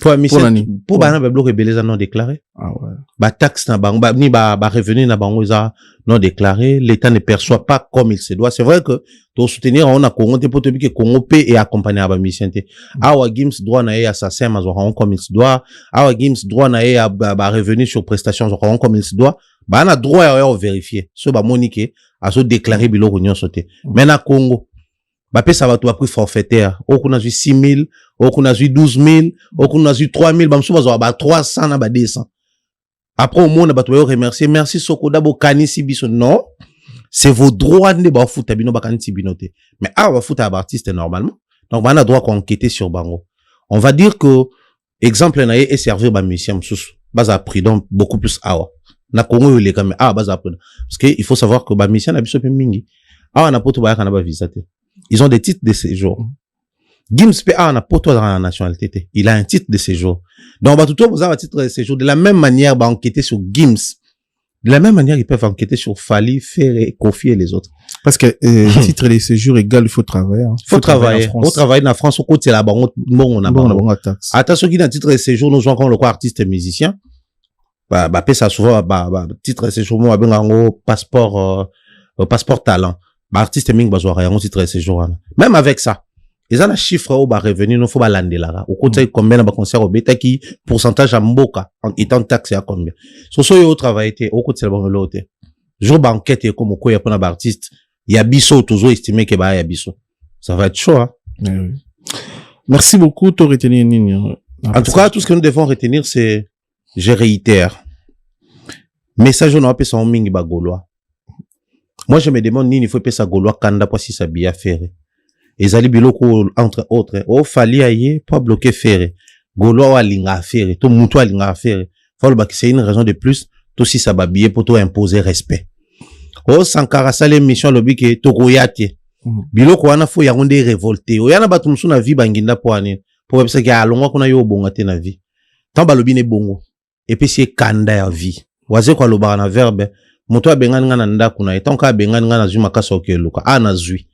Pour mission pour ba na ba bloc beleza non déclaré. Ah ouais. Ba taxe na bango ni ba revenu na bango za non déclaré, l'état ne perçoit pas comme il se doit. C'est vrai que pour soutenir on a Congo te pour te dire que Congo paie et accompagner à ba mission te. Awa Gims droit na assassin ma on comme il se doit. Awa Gims droit na ba revenu sur prestation on comme il se doit. Ba na droit à vérifier. Ce ba monique à se déclarer bilo réunion sauté. Mais na Congo ba pe ça va tout prix forfaitaire. O kuna ju 6 000, o kuna ju 12 000, o kuna ju 3 000, ba msuba ba 300 na ba 200. Après au monde ba to remercier merci Sokoda bo kanisi biso non, c'est vos droits ne ba futa bino ba kanisi binote. Mais ba futa artiste normalement. Donc ba na droit qu'on enquêter sur bango. On va dire que exemple na et servir ba musicien msusu. Ba za pris donc beaucoup plus awa. Na Congo les comme ba za pris. Parce que il faut savoir que ba musicien na biso pe mingi. Na poto ba kana ba visa te. Ils ont des titres de séjour. Gims PA n'a pas dans la nationalité. Il a un titre de séjour. Donc, tout le monde a un titre de séjour. De la même manière, bah, enquêter sur Gims. De la même manière, ils peuvent enquêter sur Fali, Ferré, Kofi et les autres. Parce que, titre de séjour égal, il faut travailler. Hein. Faut travailler. Faut travailler dans la France. Au côté, là-bas, on a bon taxe. Attention, qui a un titre de séjour, nous jouons comme le quoi artiste et musicien. Bah, ça souvent, titre de séjour, moi, passeport talent. Bah, artiste ming bazwa rien titre de séjour. Même avec ça, ils ont un chiffre au bas revenu, non faut pas l'ande là. Au côté combien de concert au bêta qui pourcentage à mboka en étant taxé à combien. So yo travail était au côté bon l'autre. Jour banquette comme quoi y a pas un artiste, il y a biso toujours estimé que bah y a biso. Ça va être chaud hein. Oui. Merci beaucoup de retenir Nini. En tout cas, tout ce que nous devons retenir c'est je réitère. Message on a appelé son ming bagolois. Moi, je me demande, il faut pas ça gaulois kanda pour si ça bien faire. Et zali biloko entre autres, fali aye, pas bloquer faire. Gaulois wa linga faire, tout muto linga faire. Faut le c'est une raison de plus, tout si ça babiller pour tout imposer respect. Sankara sale mission lobby ke tokoyate. Biloko wana fo yango de révolté. Yana batu musu na vie banginda po ani. Pour parce que alongwa kuna yo bongate na vie. Tant balobi ne bongo. Et puis c'est kanda ya vie. Waze kwa loba na verbe. Moto abengani nga na ndaku na etant ka abengani nga na zui makasa okeluka na zui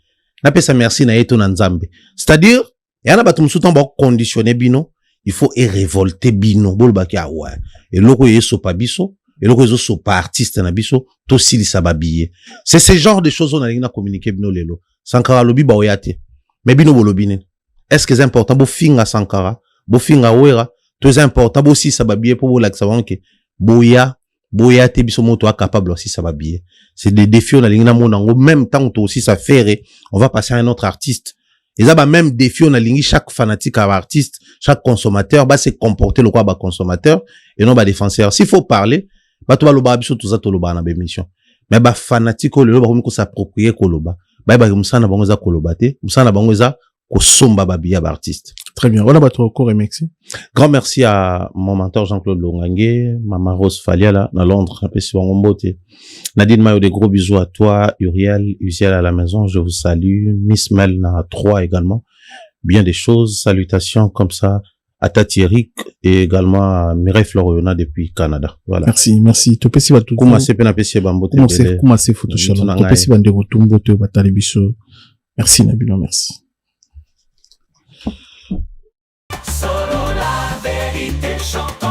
na pesa merci na yeto na nzambe c'est-à-dire yana batu musuta ba conditionner bino il faut révolter bino bolbaki ouais et loko yeso pa biso et loko yeso so pa artiste na biso to silisa babiller c'est ce genre de choses on a na communiquer bino lelo Sankara lobi ba oyate mais bino bolobine est-ce que c'est important bo finga Sankara bo finga wera to c'est important bo si ça babiller pour la que boya te biso moto capable aussi ça va bien c'est des défis on a lingi na monango même temps to aussi ça faire on va passer à un autre artiste et ça même défi on a lingi chaque fanatique à artiste chaque consommateur se comporter le quoi consommateur et non défenseur s'il faut parler to loba biso tout ça to loba na émission mais fanatique le loba ko s'approprier ko loba musana bango za ko loba te musana bango za ko somba babia artiste. Très bien. On a battu encore et merci. Grand merci à mon mentor Jean-Claude Longangue, Maman Rose Faliala, à Londres, un peu sur Ngombote. Nadine Mayo, des gros bisous à toi, Uriel à la maison, je vous salue. Miss Mel na 3 également. Bien des choses, salutations comme ça à Tati Eric et également à Mireille Floriona depuis Canada. Voilà. Merci. Topesi batu. Comment c'est penapesi bambote. Comment c'est photo chalon. Topesi bande rotumbo te batali biso. Merci Nabilo, merci. Solo la vérité chante.